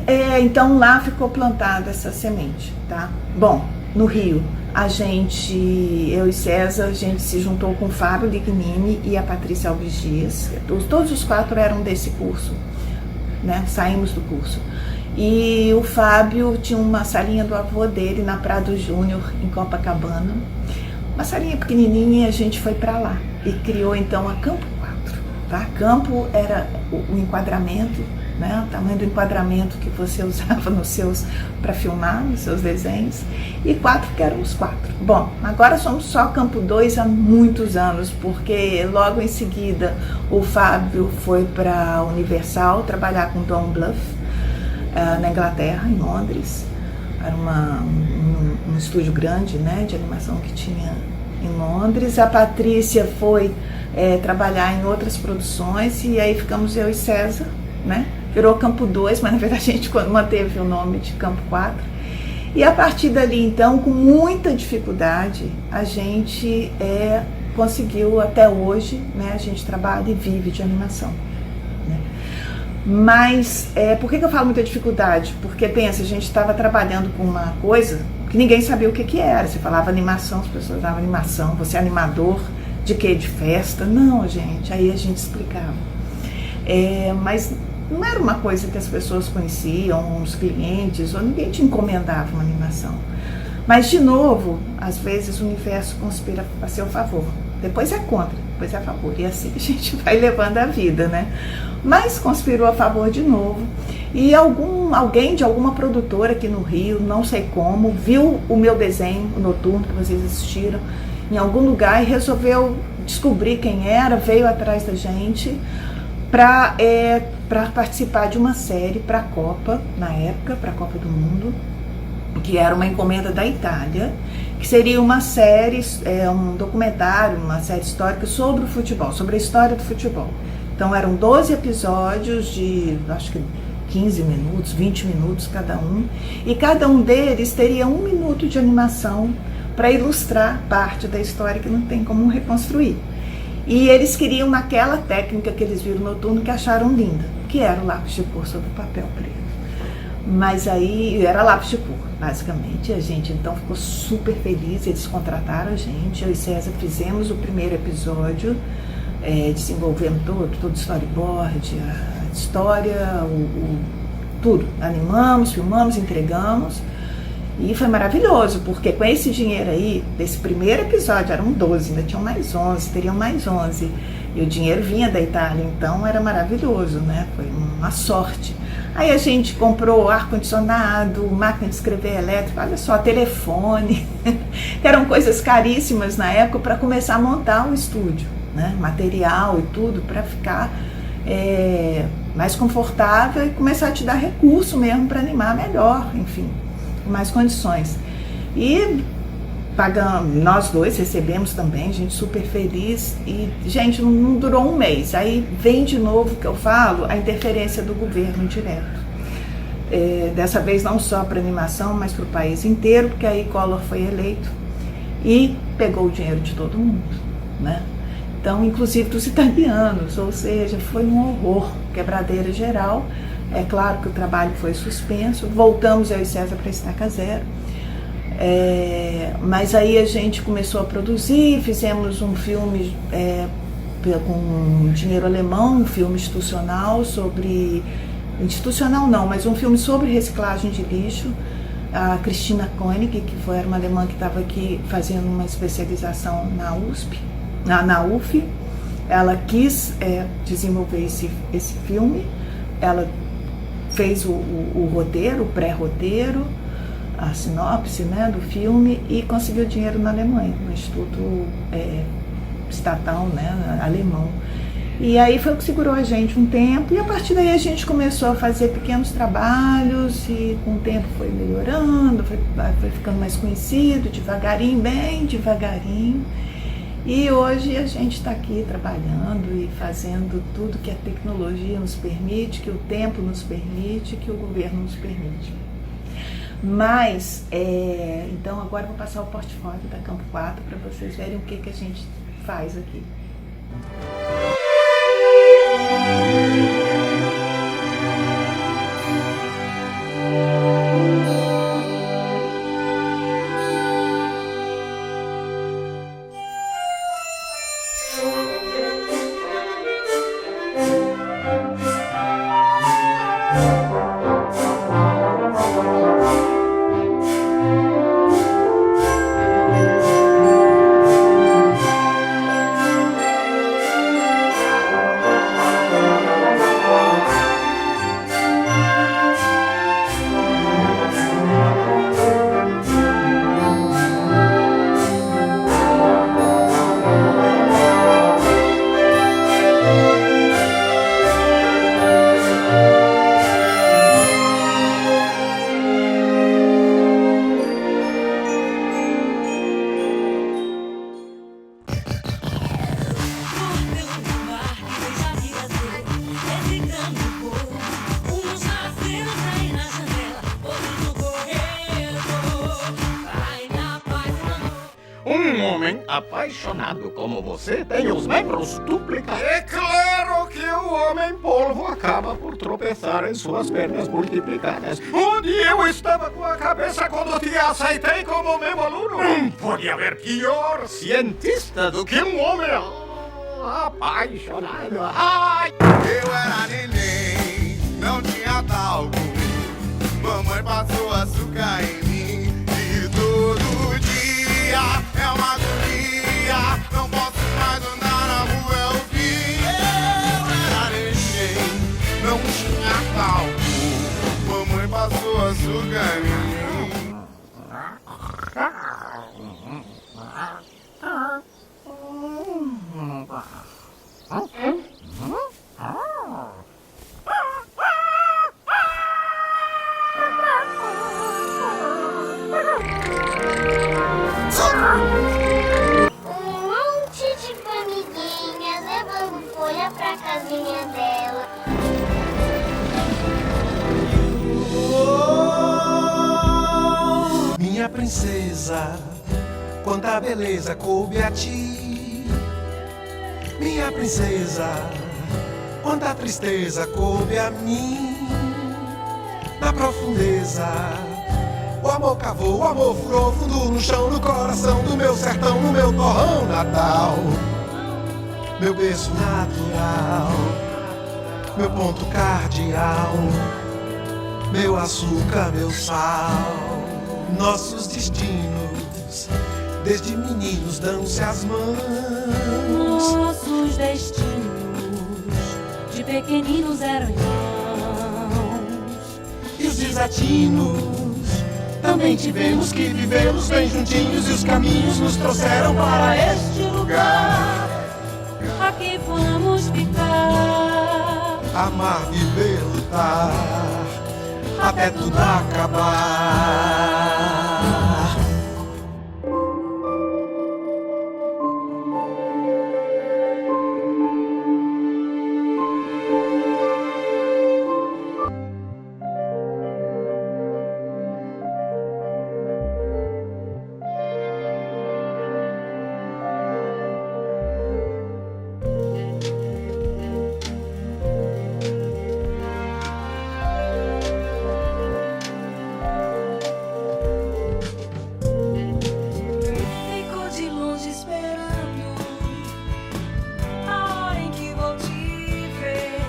então lá ficou plantada essa semente, tá? Bom, no Rio, eu e César, a gente se juntou com o Fábio Lignini e a Patrícia Alves Dias. Todos os 4 eram desse curso, né? Saímos do curso. E o Fábio tinha uma salinha do avô dele na Prado Júnior, em Copacabana. Uma salinha pequenininha, e a gente foi para lá e criou então a Campo 4. Tá? Campo era o enquadramento, né, o tamanho do enquadramento que você usava para filmar nos seus desenhos, e 4 que eram os 4. Bom, agora somos só Campo 2 há muitos anos, porque logo em seguida o Fábio foi para a Universal trabalhar com Don Bluth, na Inglaterra, em Londres. Era um estúdio grande, né, de animação que tinha em Londres. A Patrícia foi trabalhar em outras produções, e aí ficamos eu e César, né? Virou Campo 2, mas na verdade a gente manteve o nome de Campo 4. E a partir dali, então, com muita dificuldade, a gente conseguiu até hoje, né? A gente trabalha e vive de animação, né? Mas por que eu falo muita dificuldade? Porque pensa, a gente estava trabalhando com uma coisa, que ninguém sabia o que era. Você falava animação, as pessoas davam animação, você é animador de quê? De festa? Não, gente, aí a gente explicava. Mas não era uma coisa que as pessoas conheciam, os clientes, ou ninguém te encomendava uma animação. Mas, de novo, às vezes o universo conspira a seu favor. Depois é contra, depois é a favor. E assim a gente vai levando a vida, né? Mas conspirou a favor de novo. E alguém de alguma produtora aqui no Rio, não sei como, viu o meu desenho, o Noturno, que vocês assistiram, em algum lugar e resolveu descobrir quem era, veio atrás da gente para participar de uma série para a Copa, na época, para a Copa do Mundo, que era uma encomenda da Itália, que seria uma série, um documentário, uma série histórica sobre o futebol, sobre a história do futebol. Então eram 12 episódios de, acho que 15 minutos, 20 minutos cada um, e cada um deles teria 1 minuto de animação para ilustrar parte da história que não tem como reconstruir. E eles queriam naquela técnica que eles viram no Noturno, que acharam linda, que era o lápis de cor sobre o papel preto. Mas aí era lápis de cor, basicamente. A gente então ficou super feliz, eles contrataram a gente, eu e César fizemos o primeiro episódio, desenvolvendo todo o storyboard, a história, tudo. Animamos, filmamos, entregamos. E foi maravilhoso, porque com esse dinheiro aí, desse primeiro episódio, eram 12, ainda tinham mais 11, teriam mais 11. E o dinheiro vinha da Itália, então era maravilhoso, né? Foi uma sorte. Aí a gente comprou ar-condicionado, máquina de escrever elétrica, olha só, telefone, que eram coisas caríssimas na época para começar a montar o estúdio, né? Material e tudo, para ficar mais confortável e começar a te dar recurso mesmo para animar melhor, enfim, com mais condições. E pagamos, nós dois recebemos também, gente super feliz, e gente, não durou um mês, aí vem de novo, que eu falo, a interferência do governo direto. Dessa vez não só para animação, mas para o país inteiro, porque aí Collor foi eleito e pegou o dinheiro de todo mundo, né? Então, inclusive dos italianos, ou seja, foi um horror, quebradeira geral. É claro que o trabalho foi suspenso, voltamos eu e César para Estaca Zero. Mas aí a gente começou a produzir, fizemos um filme com dinheiro alemão, um filme institucional institucional não, mas um filme sobre reciclagem de lixo. A Christina Koenig, que era uma alemã que estava aqui fazendo uma especialização na USP, na UF, ela quis desenvolver esse filme, ela fez o roteiro, o pré-roteiro, a sinopse, né, do filme, e conseguiu dinheiro na Alemanha, no Instituto Estatal, né, alemão. E aí foi o que segurou a gente um tempo, e a partir daí a gente começou a fazer pequenos trabalhos, e com o tempo foi melhorando, foi ficando mais conhecido, devagarinho, bem devagarinho. E hoje a gente está aqui trabalhando e fazendo tudo que a tecnologia nos permite, que o tempo nos permite, que o governo nos permite. Mas, então agora eu vou passar o portfólio da Campo 4 para vocês verem o que a gente faz aqui. Um homem apaixonado como você tem os membros duplicados. É claro que o homem polvo acaba por tropeçar em suas pernas multiplicadas. Onde eu estava com a cabeça quando te aceitei como meu aluno? Podia haver pior cientista do que um homem apaixonado. Ai! Eu era neném, não tinha talco. Mamãe passou açúcar em mim e todo dia é uma agonia. Não posso mais andar na rua, é o fim. Eu era neném, não tinha talco. Mamãe passou açúcar em mim. Um monte de formiguinhas levando folha pra casinha dela. Minha princesa, quanta beleza coube a ti. Minha princesa, quanta tristeza coube a mim. Na profundeza, o amor cavou, o amor furou fundo no chão, no coração do meu sertão, no meu torrão natal. Meu berço natural, meu ponto cardeal, meu açúcar, meu sal. Nossos destinos, desde meninos, dão-se as mãos. Nossos destinos, de pequeninos eram irmãos. E os desatinos, também tivemos que vivê-los bem juntinhos. E os caminhos nos trouxeram para este lugar. Aqui vamos ficar. Amar, viver, lutar, até tudo acabar. Fico de longe esperando a hora em que vou te ver.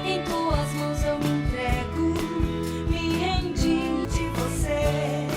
Em tuas mãos eu me entrego, me rendi de você.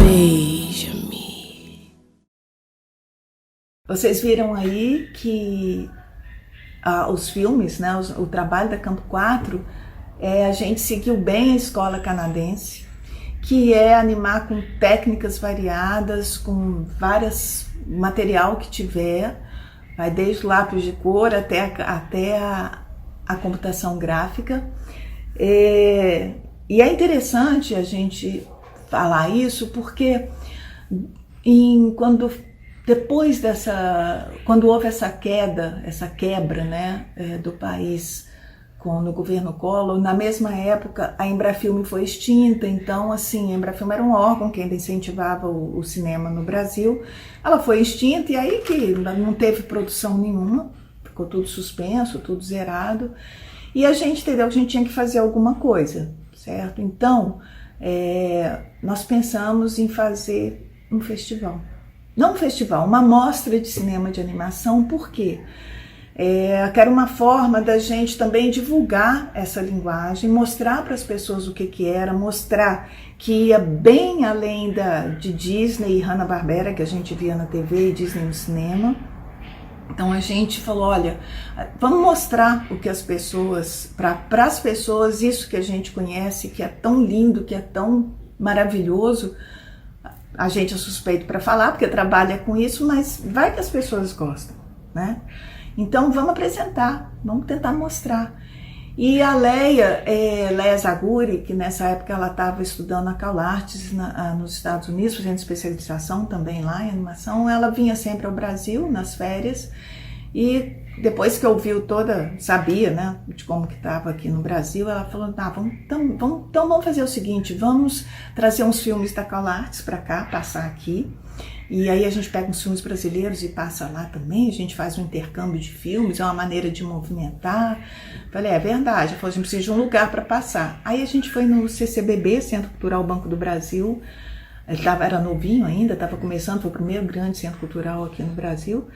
Beija-me. Vocês viram aí que os filmes, né, o trabalho da Campo 4, a gente seguiu bem a escola canadense, que é animar com técnicas variadas, com várias material que tiver, vai desde o lápis de cor até a computação gráfica. E é interessante a gente falar isso porque quando houve essa quebra, né, do país no governo Collor, na mesma época a Embrafilme foi extinta. Então, assim, a Embrafilme era um órgão que ainda incentivava o cinema no Brasil. Ela foi extinta e aí que não teve produção nenhuma, ficou tudo suspenso, tudo zerado. E a gente entendeu que a gente tinha que fazer alguma coisa, certo? Então, nós pensamos em fazer um festival. Não um festival, uma mostra de cinema de animação. Por quê? que era uma forma da gente também divulgar essa linguagem, mostrar para as pessoas o que era, mostrar que ia bem além de Disney e Hanna-Barbera, que a gente via na TV e Disney no cinema. Então a gente falou, olha, vamos mostrar o que as pessoas, para as pessoas, isso que a gente conhece, que é tão lindo, que é tão maravilhoso. A gente é suspeito para falar, porque trabalha com isso, mas vai que as pessoas gostam, né? Então vamos apresentar, vamos tentar mostrar. E a Leia Zaguri, que nessa época ela estava estudando na CalArts nos Estados Unidos, fazendo especialização também lá em animação, ela vinha sempre ao Brasil nas férias e depois que ouviu sabia, né, de como que estava aqui no Brasil, ela falou, vamos fazer o seguinte, vamos trazer uns filmes da CalArts para cá, passar aqui. E aí a gente pega uns filmes brasileiros e passa lá também, a gente faz um intercâmbio de filmes, é uma maneira de movimentar. Falei, é verdade, a gente precisa de um lugar para passar. Aí a gente foi no CCBB, Centro Cultural Banco do Brasil, era novinho ainda, estava começando, foi o primeiro grande centro cultural aqui no Brasil,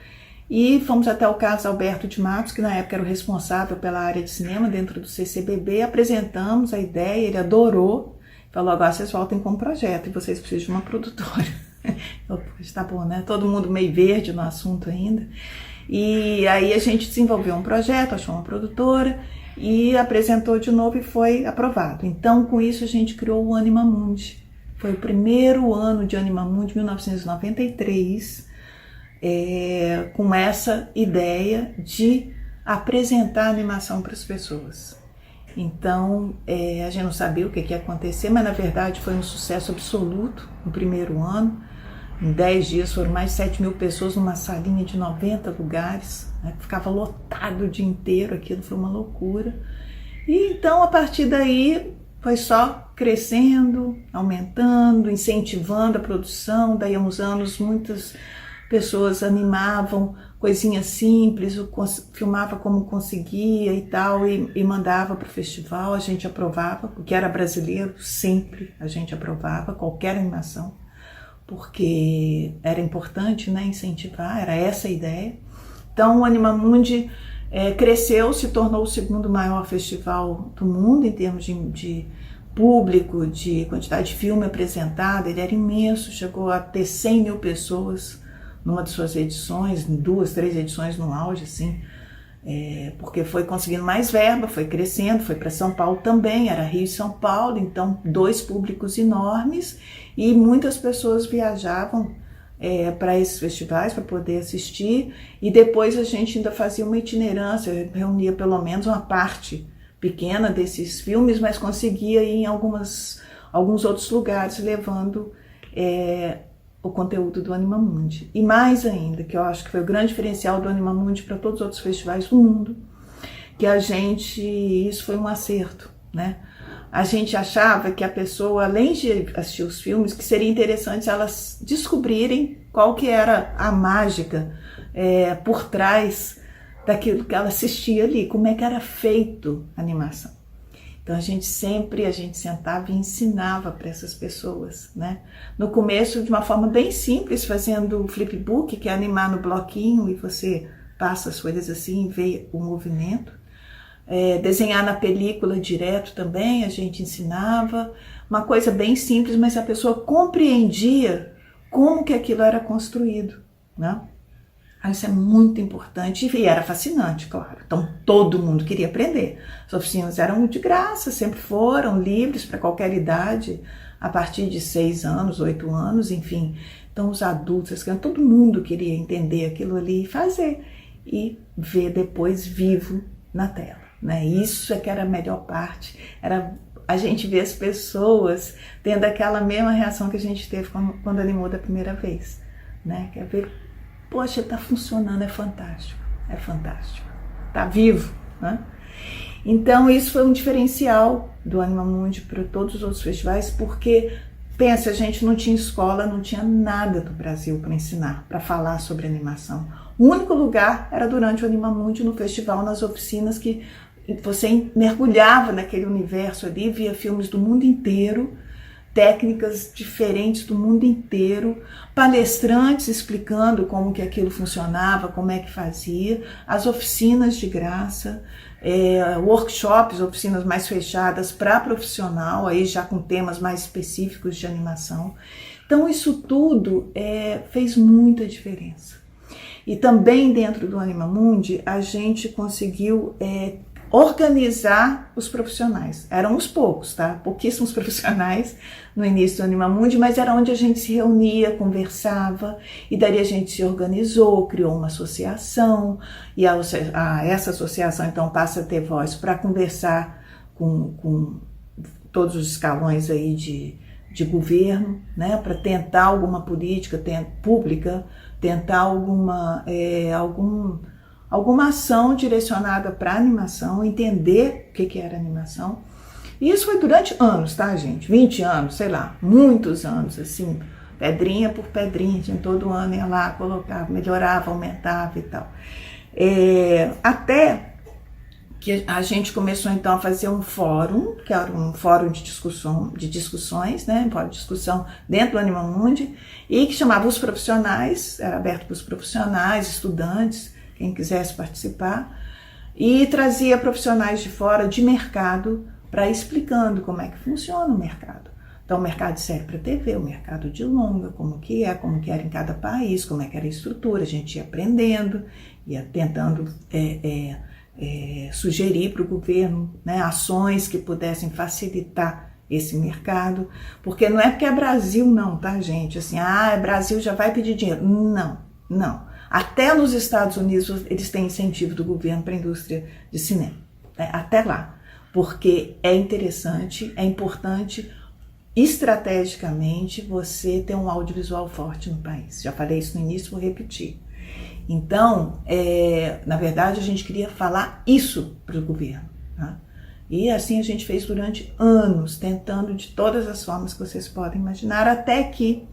e fomos até o Carlos Alberto de Matos, que na época era o responsável pela área de cinema dentro do CCBB, apresentamos a ideia, ele adorou, falou, agora vocês voltem com um projeto e vocês precisam de uma produtora. Tá bom, né? Todo mundo meio verde no assunto ainda. E aí a gente desenvolveu um projeto, achou uma produtora e apresentou de novo e foi aprovado. Então, com isso, a gente criou o Anima Mundi. Foi o primeiro ano de Anima Mundi, 1993, com essa ideia de apresentar a animação para as pessoas. Então, a gente não sabia o que ia acontecer, mas na verdade foi um sucesso absoluto no primeiro ano. Em 10 dias foram mais de 7.000 pessoas numa salinha de 90 lugares, né? Ficava lotado o dia inteiro, aquilo foi uma loucura. E então, a partir daí, foi só crescendo, aumentando, incentivando a produção. Daí a uns anos, muitas pessoas animavam coisinhas simples, filmava como conseguia e tal, e mandava para o festival, a gente aprovava, o que era brasileiro, sempre a gente aprovava, qualquer animação, porque era importante, né, incentivar, era essa a ideia. Então o Anima Mundi cresceu, se tornou o segundo maior festival do mundo em termos de público, de quantidade de filme apresentado, ele era imenso, chegou a ter 100.000 pessoas numa de suas edições, 2, 3 edições no auge, assim, porque foi conseguindo mais verba, foi crescendo, foi para São Paulo também, era Rio e São Paulo, então 2 públicos enormes e muitas pessoas viajavam para esses festivais para poder assistir, e depois a gente ainda fazia uma itinerância, reunia pelo menos uma parte pequena desses filmes, mas conseguia ir em alguns outros lugares levando o conteúdo do Anima Mundi. E mais ainda, que eu acho que foi o grande diferencial do Anima Mundi para todos os outros festivais do mundo, que isso foi um acerto, né? A gente achava que a pessoa, além de assistir os filmes, que seria interessante elas descobrirem qual que era a mágica por trás daquilo que ela assistia ali, como é que era feito a animação. Então a gente sentava e ensinava para essas pessoas, né? No começo, de uma forma bem simples, fazendo flipbook, que é animar no bloquinho e você passa as folhas assim e vê o movimento. Desenhar na película direto também, a gente ensinava. Uma coisa bem simples, mas a pessoa compreendia como que aquilo era construído, né? Isso é muito importante e era fascinante, claro. Então todo mundo queria aprender. As oficinas eram de graça, sempre foram livres para qualquer idade, a partir de 6 anos, 8 anos, enfim. Então os adultos, todo mundo queria entender aquilo ali e fazer. E ver depois vivo na tela, né? Isso que era a melhor parte, era a gente ver as pessoas tendo aquela mesma reação que a gente teve quando animou da primeira vez, né? Quer ver, poxa, tá funcionando, é fantástico, tá vivo, né? Então isso foi um diferencial do Anima Mundi para todos os outros festivais, porque, pensa, a gente não tinha escola, não tinha nada do Brasil para ensinar, para falar sobre animação. O único lugar era durante o Anima Mundi, no festival, nas oficinas, que você mergulhava naquele universo ali, via filmes do mundo inteiro, técnicas diferentes do mundo inteiro, palestrantes explicando como que aquilo funcionava, como é que fazia, as oficinas de graça, workshops, oficinas mais fechadas para profissional, aí já com temas mais específicos de animação. Então isso tudo fez muita diferença. E também dentro do Animamundi a gente conseguiu organizar os profissionais. Eram uns poucos, tá? Pouquíssimos profissionais no início do Animamundi, mas era onde a gente se reunia, conversava, e daí a gente se organizou, criou uma associação, e essa associação então passa a ter voz para conversar com todos os escalões aí de governo, né? Para tentar alguma política pública, tentar alguma ação direcionada para animação, entender o que era animação. E isso foi durante anos, tá, gente? 20 anos, sei lá, muitos anos, assim, pedrinha por pedrinha, a gente todo ano ia lá, colocava, melhorava, aumentava e tal. Até que a gente começou então a fazer um fórum, que era um fórum de discussões, né? Um fórum de discussão dentro do Animamundi, e que chamava os profissionais, era aberto para os profissionais, estudantes, quem quisesse participar, e trazia profissionais de fora, de mercado, para explicando como é que funciona o mercado. Então, o mercado de série para TV, o mercado de longa, como que era em cada país, como é que era a estrutura, a gente ia aprendendo, ia tentando sugerir para o governo, né, ações que pudessem facilitar esse mercado, porque não é porque é Brasil não, tá, gente? Assim, Brasil já vai pedir dinheiro. Não. Até nos Estados Unidos eles têm incentivo do governo para a indústria de cinema, né? Até lá, porque é interessante, é importante estrategicamente você ter um audiovisual forte no país. Já falei isso no início, vou repetir. Então, na verdade, a gente queria falar isso para o governo, tá? E assim a gente fez durante anos, tentando de todas as formas que vocês podem imaginar, até que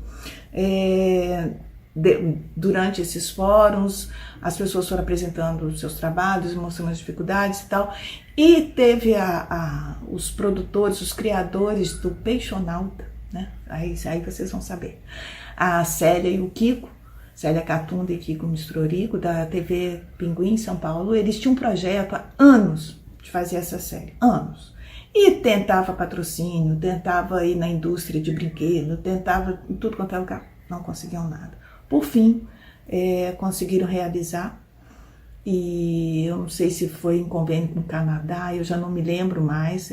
durante esses fóruns as pessoas foram apresentando os seus trabalhos, mostrando as dificuldades e tal, e teve os produtores, os criadores do Peixonauta, né? Aí vocês vão saber, a Célia e o Kiko, Célia Catunda e Kiko Mistrorico, da TV Pinguim em São Paulo. Eles tinham um projeto há anos de fazer essa série, anos. E tentava patrocínio, tentava ir na indústria de brinquedo, tentava em tudo quanto é lugar, não conseguiam nada. Por fim, conseguiram realizar, e eu não sei se foi em convênio com o Canadá, eu já não me lembro mais,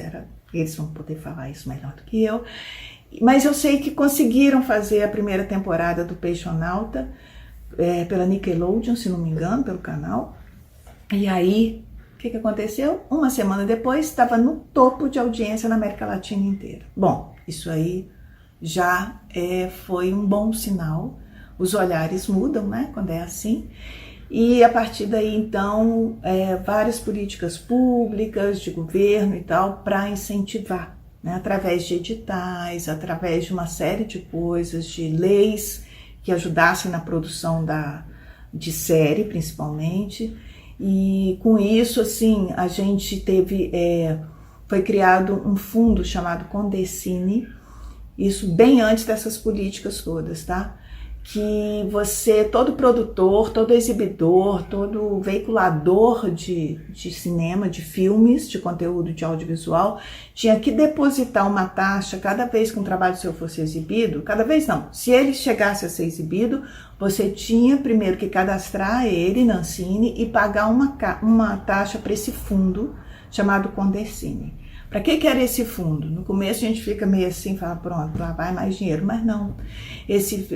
eles vão poder falar isso melhor do que eu, mas eu sei que conseguiram fazer a primeira temporada do Peixonauta, pela Nickelodeon, se não me engano, pelo canal. E aí, o que aconteceu? Uma semana depois, estava no topo de audiência na América Latina inteira. Bom, isso aí já foi um bom sinal. Os olhares mudam, né, quando é assim. E a partir daí, então, várias políticas públicas, de governo e tal, para incentivar, né, através de editais, através de uma série de coisas, de leis que ajudassem na produção de série, principalmente. E com isso, assim, a gente foi criado um fundo chamado Condecine, isso bem antes dessas políticas todas, tá? Que todo produtor, todo exibidor, todo veiculador de cinema, de filmes, de conteúdo de audiovisual, tinha que depositar uma taxa cada vez que um trabalho seu fosse exibido. Cada vez não, se ele chegasse a ser exibido, você tinha primeiro que cadastrar ele na Ancine e pagar uma taxa para esse fundo chamado Condecine. Para que era esse fundo? No começo a gente fica meio assim, fala, pronto, lá vai mais dinheiro, mas não.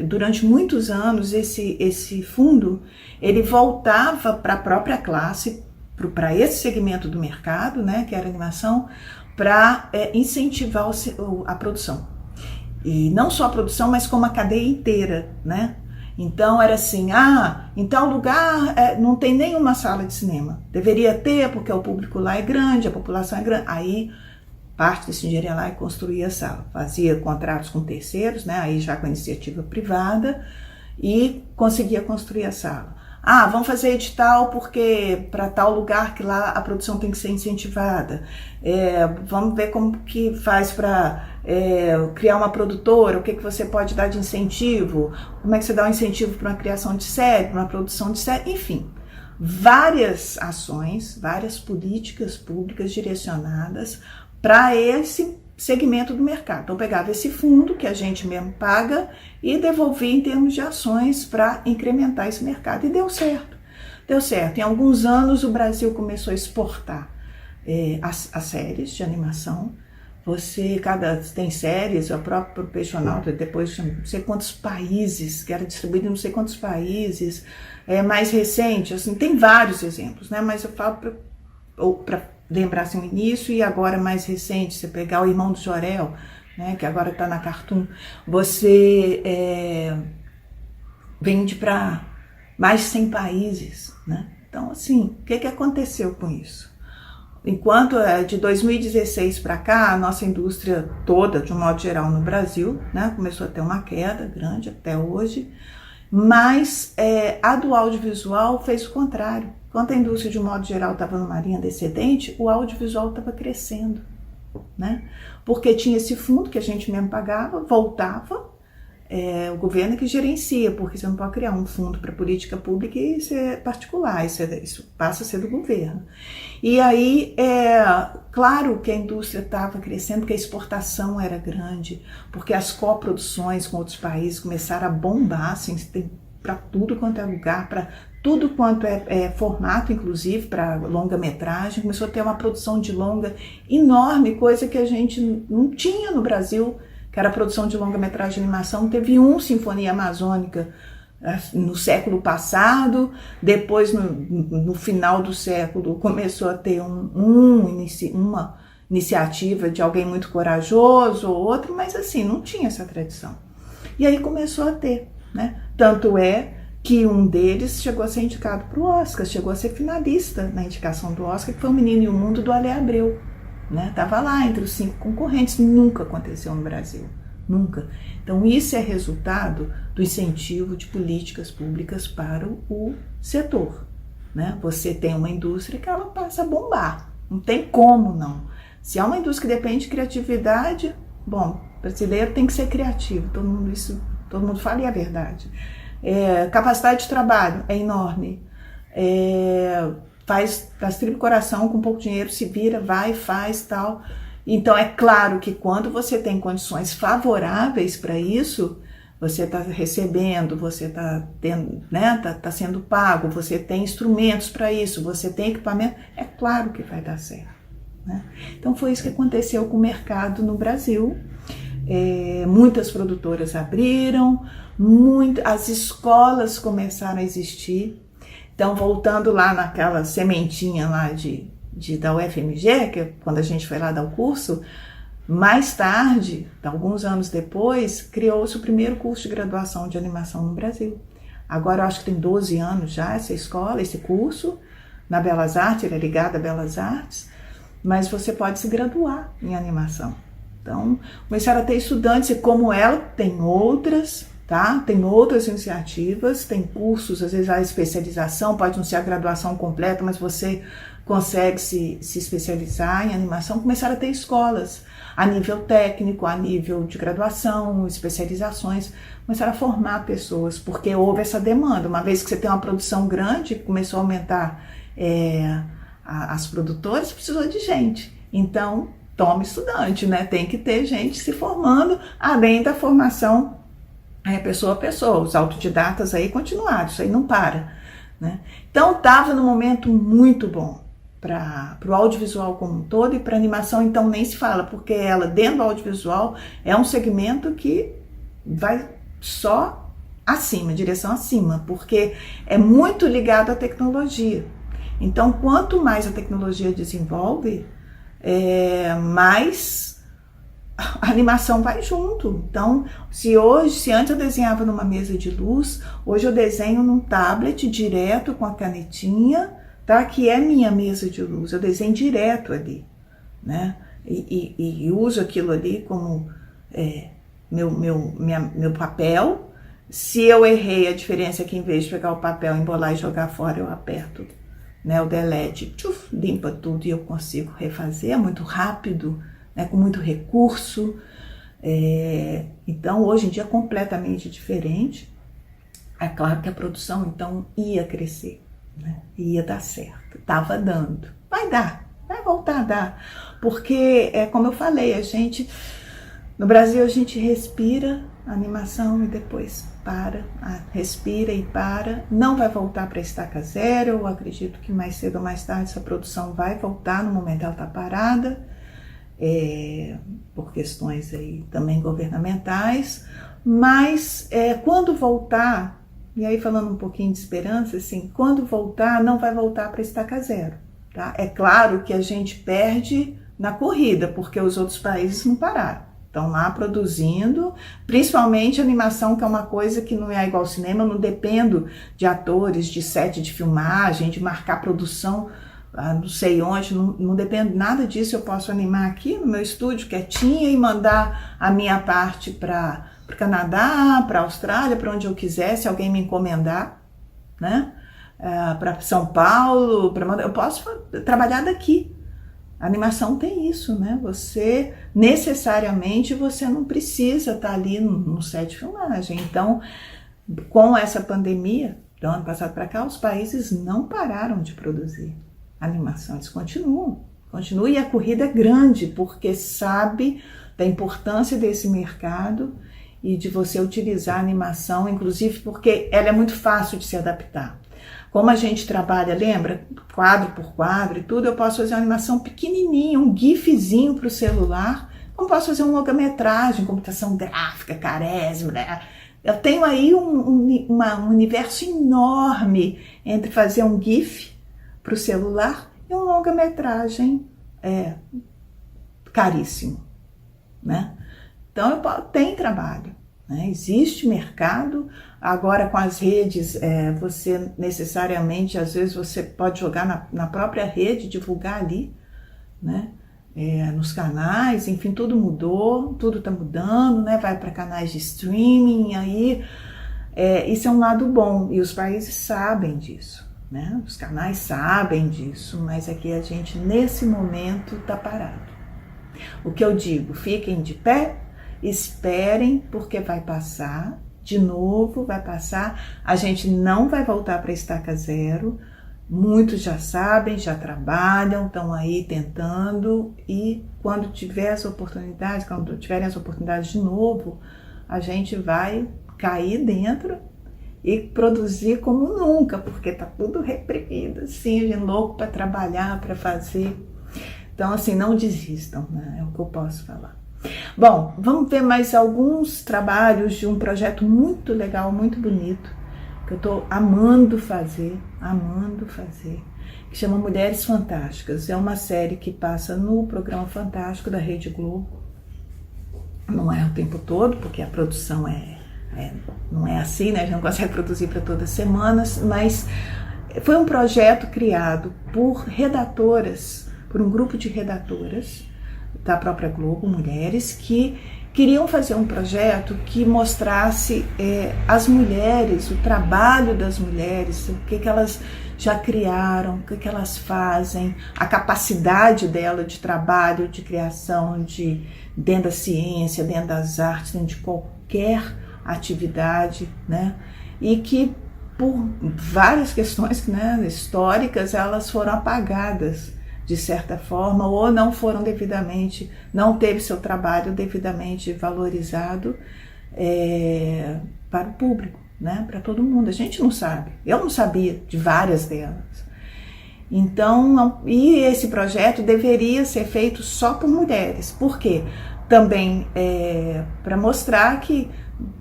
Durante muitos anos, esse fundo, ele voltava para a própria classe, para esse segmento do mercado, né, que era a animação, para incentivar a produção. E não só a produção, mas como a cadeia inteira, né? Então era assim, em tal lugar não tem nenhuma sala de cinema. Deveria ter, porque o público lá é grande, a população é grande. Aí parte desse dinheiro ia lá e construía a sala. Fazia contratos com terceiros, né? Aí já com a iniciativa privada, e conseguia construir a sala. Vamos fazer edital porque para tal lugar que lá a produção tem que ser incentivada. Vamos ver como que faz para criar uma produtora, o que você pode dar de incentivo, como é que você dá um incentivo para uma criação de série, para uma produção de série, enfim. Várias ações, várias políticas públicas direcionadas para esse segmento do mercado. Então, pegava esse fundo que a gente mesmo paga e devolvia em termos de ações para incrementar esse mercado. E deu certo. Deu certo. Em alguns anos, o Brasil começou a exportar as séries de animação. Tem séries, o próprio Professional, depois de não sei quantos países, que era distribuído em não sei quantos países, mais recente, assim, tem vários exemplos, né? Mas eu falo para lembrar assim, o início e agora mais recente, você pegar o Irmão do Jorel, né, que agora está na Cartoon, você vende para mais de 100 países, né? Então, assim, o que aconteceu com isso? Enquanto de 2016 para cá, a nossa indústria toda, de um modo geral no Brasil, né, começou a ter uma queda grande até hoje, mas a do audiovisual fez o contrário. Enquanto a indústria, de um modo geral, estava numa linha descendente, o audiovisual estava crescendo, né? Porque tinha esse fundo que a gente mesmo pagava, voltava, o governo que gerencia, porque você não pode criar um fundo para política pública e ser particular, isso passa a ser do governo. E aí, claro que a indústria estava crescendo, porque a exportação era grande, porque as coproduções com outros países começaram a bombar, assim, para tudo quanto é lugar, para tudo quanto é formato, inclusive para longa-metragem, começou a ter uma produção de longa enorme, coisa que a gente não tinha no Brasil, que era a produção de longa-metragem de animação. Teve Sinfonia Amazônica no século passado, depois no final do século começou a ter uma iniciativa de alguém muito corajoso ou outro, mas assim, não tinha essa tradição. E aí começou a ter, né? Tanto que um deles chegou a ser indicado para o Oscar, chegou a ser finalista na indicação do Oscar, que foi O Menino e o Mundo, do Ale Abreu. Né? Tava lá entre os 5 concorrentes, nunca aconteceu no Brasil, nunca. Então isso é resultado do incentivo de políticas públicas para o setor, né? Você tem uma indústria que ela passa a bombar, não tem como não. Se há uma indústria que depende de criatividade, bom, brasileiro tem que ser criativo, todo mundo fala e é verdade. Capacidade de trabalho é enorme, faz tribo coração, com pouco dinheiro se vira, vai, faz, tal. Então é claro que quando você tem condições favoráveis para isso, você está recebendo, você está tendo, né, tá sendo pago, você tem instrumentos para isso, você tem equipamento, é claro que vai dar certo, né? Então foi isso que aconteceu com o mercado no Brasil. Muitas produtoras abriram, as escolas começaram a existir. Então, voltando lá naquela sementinha lá da UFMG, que quando a gente foi lá dar o curso, mais tarde, alguns anos depois, criou-se o primeiro curso de graduação de animação no Brasil. Agora eu acho que tem 12 anos já essa escola, esse curso, na Belas Artes, ele é ligado a Belas Artes, mas você pode se graduar em animação. Então, começaram a ter estudantes, e como ela, tem outras, tá? Tem outras iniciativas, tem cursos, às vezes a especialização, pode não ser a graduação completa, mas você consegue se especializar em animação. Começaram a ter escolas a nível técnico, a nível de graduação, especializações, começaram a formar pessoas, porque houve essa demanda. Uma vez que você tem uma produção grande, começou a aumentar as produtoras, precisou de gente. Então, toma estudante, né? Tem que ter gente se formando, além da formação pessoa a pessoa. Os autodidatas aí continuaram, isso aí não para, né? Então, estava num momento muito bom para o audiovisual como um todo, e para animação então nem se fala, porque ela, dentro do audiovisual, é um segmento que vai só acima, direção acima, porque é muito ligado à tecnologia. Então, quanto mais a tecnologia desenvolve, mais a animação vai junto. Então, se antes eu desenhava numa mesa de luz, hoje eu desenho num tablet direto com a canetinha, tá? Que é minha mesa de luz, eu desenho direto ali, né? E uso aquilo ali como meu papel, Se eu errei, a diferença é que em vez de pegar o papel, embolar e jogar fora, eu aperto, né, o delete, limpa tudo e eu consigo refazer. É muito rápido, né, com muito recurso. Então, hoje em dia é completamente diferente. É claro que a produção, então, ia crescer, né, ia dar certo. Estava dando. Vai dar, vai voltar a dar. Porque, como eu falei, no Brasil a gente respira a animação e depois para, respira e para. Não vai voltar para a estaca zero. Eu acredito que mais cedo ou mais tarde essa produção vai voltar. No momento ela está parada, por questões aí também governamentais. Mas quando voltar, e aí falando um pouquinho de esperança, assim, quando voltar, não vai voltar para a estaca zero. Tá? É claro que a gente perde na corrida, porque os outros países não pararam. Estão lá produzindo, principalmente animação, que é uma coisa que não é igual ao cinema. Eu não dependo de atores, de set de filmagem, de marcar produção, não sei onde, não dependo nada disso. Eu posso animar aqui no meu estúdio, quietinha, e mandar a minha parte para o Canadá, para a Austrália, para onde eu quiser, se alguém me encomendar, né? Para São Paulo, eu posso trabalhar daqui. A animação tem isso, né? Você necessariamente não precisa estar ali no set de filmagem. Então, com essa pandemia, do ano passado para cá, os países não pararam de produzir animação, eles continuam. E a corrida é grande, porque sabe da importância desse mercado e de você utilizar a animação, inclusive porque ela é muito fácil de se adaptar. Como a gente trabalha, lembra? Quadro por quadro e tudo, eu posso fazer uma animação pequenininha, um gifzinho para o celular, como posso fazer uma longa-metragem, computação gráfica, carésima, né? Eu tenho aí um universo enorme entre fazer um gif para o celular e uma longa-metragem caríssimo, né? Então, tem trabalho. Né? Existe mercado. Agora com as redes, você necessariamente, às vezes você pode jogar na própria rede, divulgar ali, né? Nos canais, enfim, tudo mudou, tudo está mudando, né? Vai para canais de streaming, aí isso é um lado bom e os países sabem disso, né? Os canais sabem disso, mas aqui a gente nesse momento está parado. O que eu digo, fiquem de pé, esperem, porque vai passar, de novo vai passar, a gente não vai voltar para a estaca zero, muitos já sabem, já trabalham, estão aí tentando, e quando tiverem as oportunidades de novo, a gente vai cair dentro e produzir como nunca, porque está tudo reprimido, assim, a gente louco para trabalhar, para fazer. Então, assim, não desistam, né? É o que eu posso falar. Bom, vamos ver mais alguns trabalhos de um projeto muito legal, muito bonito, que eu estou amando fazer, que chama Mulheres Fantásticas. É uma série que passa no programa Fantástico da Rede Globo. Não é o tempo todo, porque a produção não é assim, né? A gente não consegue produzir para todas as semanas, mas foi um projeto criado por redatoras, por um grupo de redatoras da própria Globo, mulheres, que queriam fazer um projeto que mostrasse as mulheres, o trabalho das mulheres, o que elas já criaram, o que elas fazem, a capacidade dela de trabalho, de criação, dentro da ciência, dentro das artes, dentro de qualquer atividade, né? E que por várias questões, né, históricas, elas foram apagadas de certa forma, ou não foram devidamente, não teve seu trabalho devidamente valorizado para o público, né? Para todo mundo. A gente não sabe, eu não sabia de várias delas. Então, e esse projeto deveria ser feito só por mulheres. Por quê? Também para mostrar que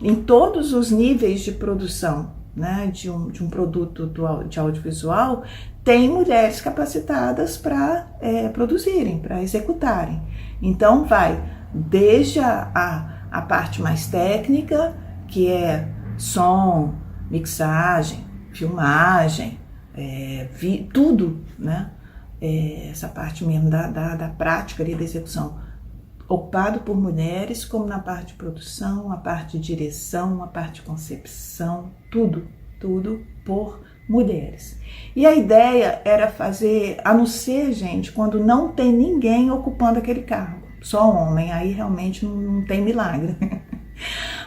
em todos os níveis de produção, né, de um produto de audiovisual, tem mulheres capacitadas para produzirem, para executarem. Então vai desde a parte mais técnica, que é som, mixagem, filmagem, tudo, né? Essa parte mesmo da prática ali, da execução, ocupado por mulheres, como na parte de produção, a parte de direção, a parte de concepção, tudo por mulheres. E a ideia era fazer, a não ser, gente, quando não tem ninguém ocupando aquele cargo, só homem, aí realmente não tem milagre.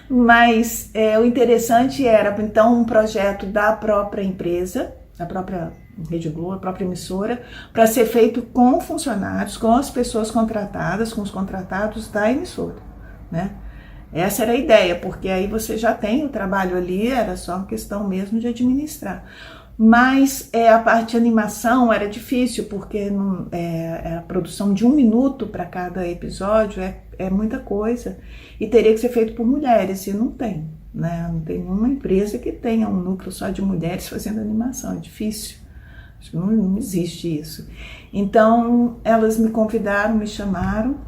Mas o interessante era, então, um projeto da própria empresa, da própria Rede Globo, a própria emissora, para ser feito com funcionários, com as pessoas contratadas, com os contratados da emissora, né? Essa era a ideia, porque aí você já tem o trabalho ali, era só uma questão mesmo de administrar. Mas a parte de animação era difícil, porque a produção de 1 minuto para cada episódio é muita coisa, e teria que ser feito por mulheres, e não tem, né? Não tem nenhuma empresa que tenha um núcleo só de mulheres fazendo animação, é difícil. Acho que não existe isso. Então, elas me convidaram, me chamaram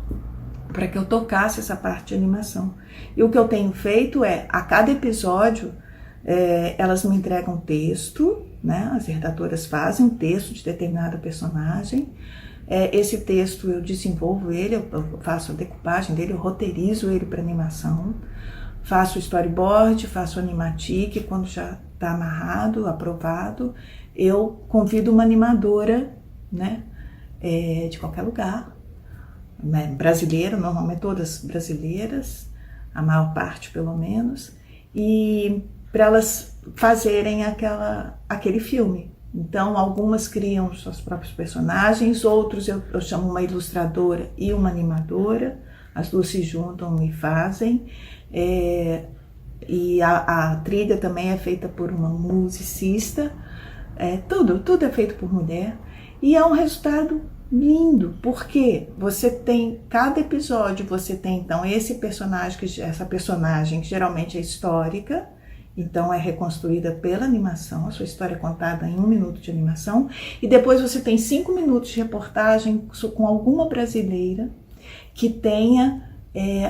para que eu tocasse essa parte de animação. E o que eu tenho feito a cada episódio, elas me entregam texto, né? As redatoras fazem um texto de determinada personagem. Esse texto eu desenvolvo ele, eu faço a decupagem dele, eu roteirizo ele para animação, faço o storyboard, faço o animatic, quando já está amarrado, aprovado, eu convido uma animadora, né? De qualquer lugar, né? Brasileira, normalmente todas brasileiras, a maior parte pelo menos, e para elas fazerem aquele filme. Então, algumas criam seus próprios personagens, outros eu chamo uma ilustradora e uma animadora, as duas se juntam e fazem. E a trilha também é feita por uma musicista. Tudo é feito por mulher. E é um resultado lindo, porque você tem, cada episódio você tem então essa personagem que geralmente é histórica, então é reconstruída pela animação, a sua história é contada em 1 minuto de animação, e depois você tem 5 minutos de reportagem com alguma brasileira que tenha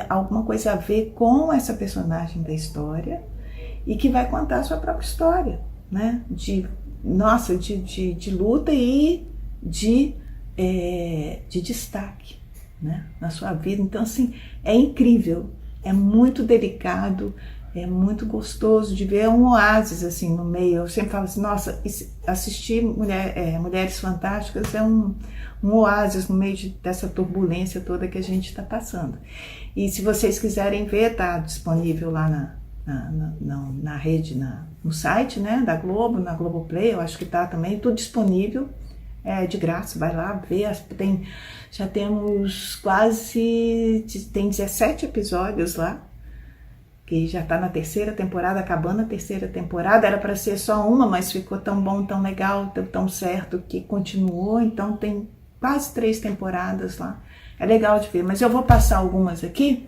alguma coisa a ver com essa personagem da história e que vai contar a sua própria história, né? De luta e de destaque, né? Na sua vida. Então, assim, é incrível, é muito delicado, é muito gostoso de ver, um oásis assim no meio. Eu sempre falo assim, nossa, assistir Mulheres Fantásticas é um oásis no meio dessa turbulência toda que a gente está passando. E se vocês quiserem ver, está disponível lá na rede, no site, né, da Globo, na Globoplay, eu acho que está também, tudo disponível, de graça, vai lá ver. Já temos tem 17 episódios lá, que já está na 3ª temporada, acabando a 3ª temporada. Era para ser só uma, mas ficou tão bom, tão legal, tão certo que continuou. Então tem quase 3 temporadas lá. É legal de ver, mas eu vou passar algumas aqui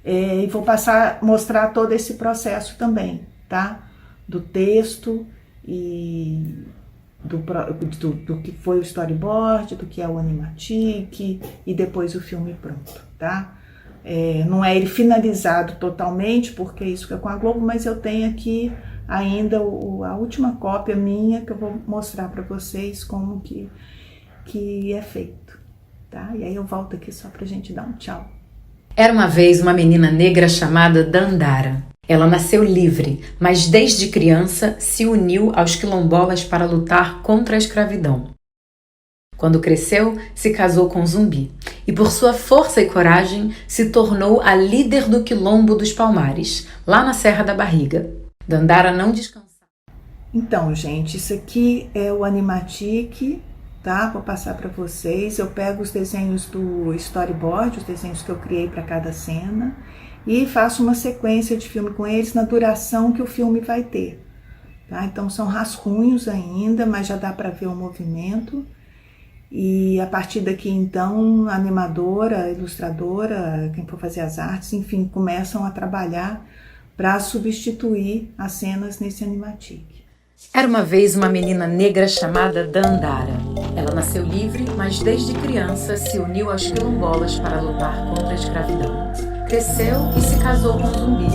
e vou mostrar todo esse processo também, tá? Do texto e do que foi o storyboard, do que é o animatic e depois o filme pronto, tá? Não é ele finalizado totalmente, porque isso fica com a Globo, mas eu tenho aqui ainda a última cópia minha, que eu vou mostrar para vocês como que é feito, tá? E aí eu volto aqui só pra gente dar um tchau. Era uma vez uma menina negra chamada Dandara. Ela nasceu livre, mas desde criança se uniu aos quilombolas para lutar contra a escravidão. Quando cresceu, se casou com Zumbi e, por sua força e coragem, se tornou a líder do Quilombo dos Palmares, lá na Serra da Barriga. Dandara não descansava. Então, gente, isso aqui é o animatic, tá? Vou passar para vocês. Eu pego os desenhos do storyboard, os desenhos que eu criei para cada cena, e faço uma sequência de filme com eles na duração que o filme vai ter, tá? Então são rascunhos ainda, mas já dá para ver o movimento. E a partir daqui, então, a animadora, a ilustradora, quem for fazer as artes, enfim, começam a trabalhar para substituir as cenas nesse animatic. Era uma vez uma menina negra chamada Dandara. Ela nasceu livre, mas desde criança se uniu aos quilombolas para lutar contra a escravidão. Cresceu e se casou com Zumbi.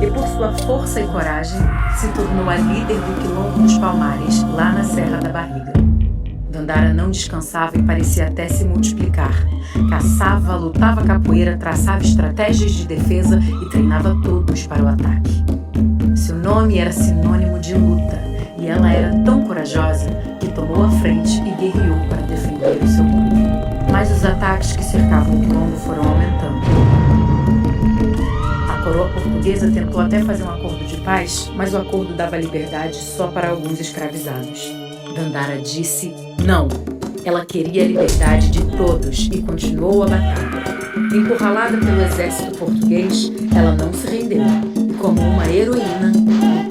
E por sua força e coragem, se tornou a líder do Quilombo dos Palmares, lá na Serra da Barriga. Dandara não descansava e parecia até se multiplicar. Caçava, lutava capoeira, traçava estratégias de defesa e treinava todos para o ataque. Seu nome era sinônimo de luta e ela era tão corajosa que tomou a frente e guerreou para defender o seu grupo. Mas os ataques que cercavam o quilombo foram aumentando. A coroa portuguesa tentou até fazer um acordo de paz, mas o acordo dava liberdade só para alguns escravizados. Dandara disse não. Ela queria a liberdade de todos e continuou a batalha. Encurralada pelo exército português, ela não se rendeu e, como uma heroína,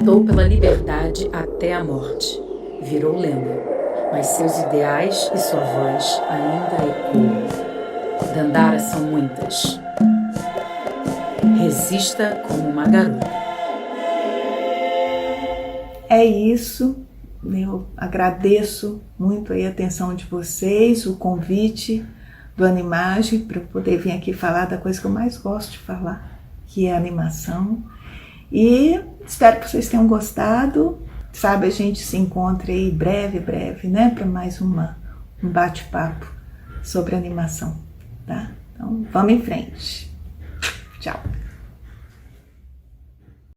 lutou pela liberdade até a morte. Virou lenda, mas seus ideais e sua voz ainda ecoam. Dandara são muitas. Resista como uma garota. É isso. Eu agradeço muito aí a atenção de vocês, o convite do Animage para eu poder vir aqui falar da coisa que eu mais gosto de falar, que é a animação. E espero que vocês tenham gostado. Sabe, a gente se encontra aí breve, né, para mais um bate-papo sobre animação, tá? Então, vamos em frente. Tchau.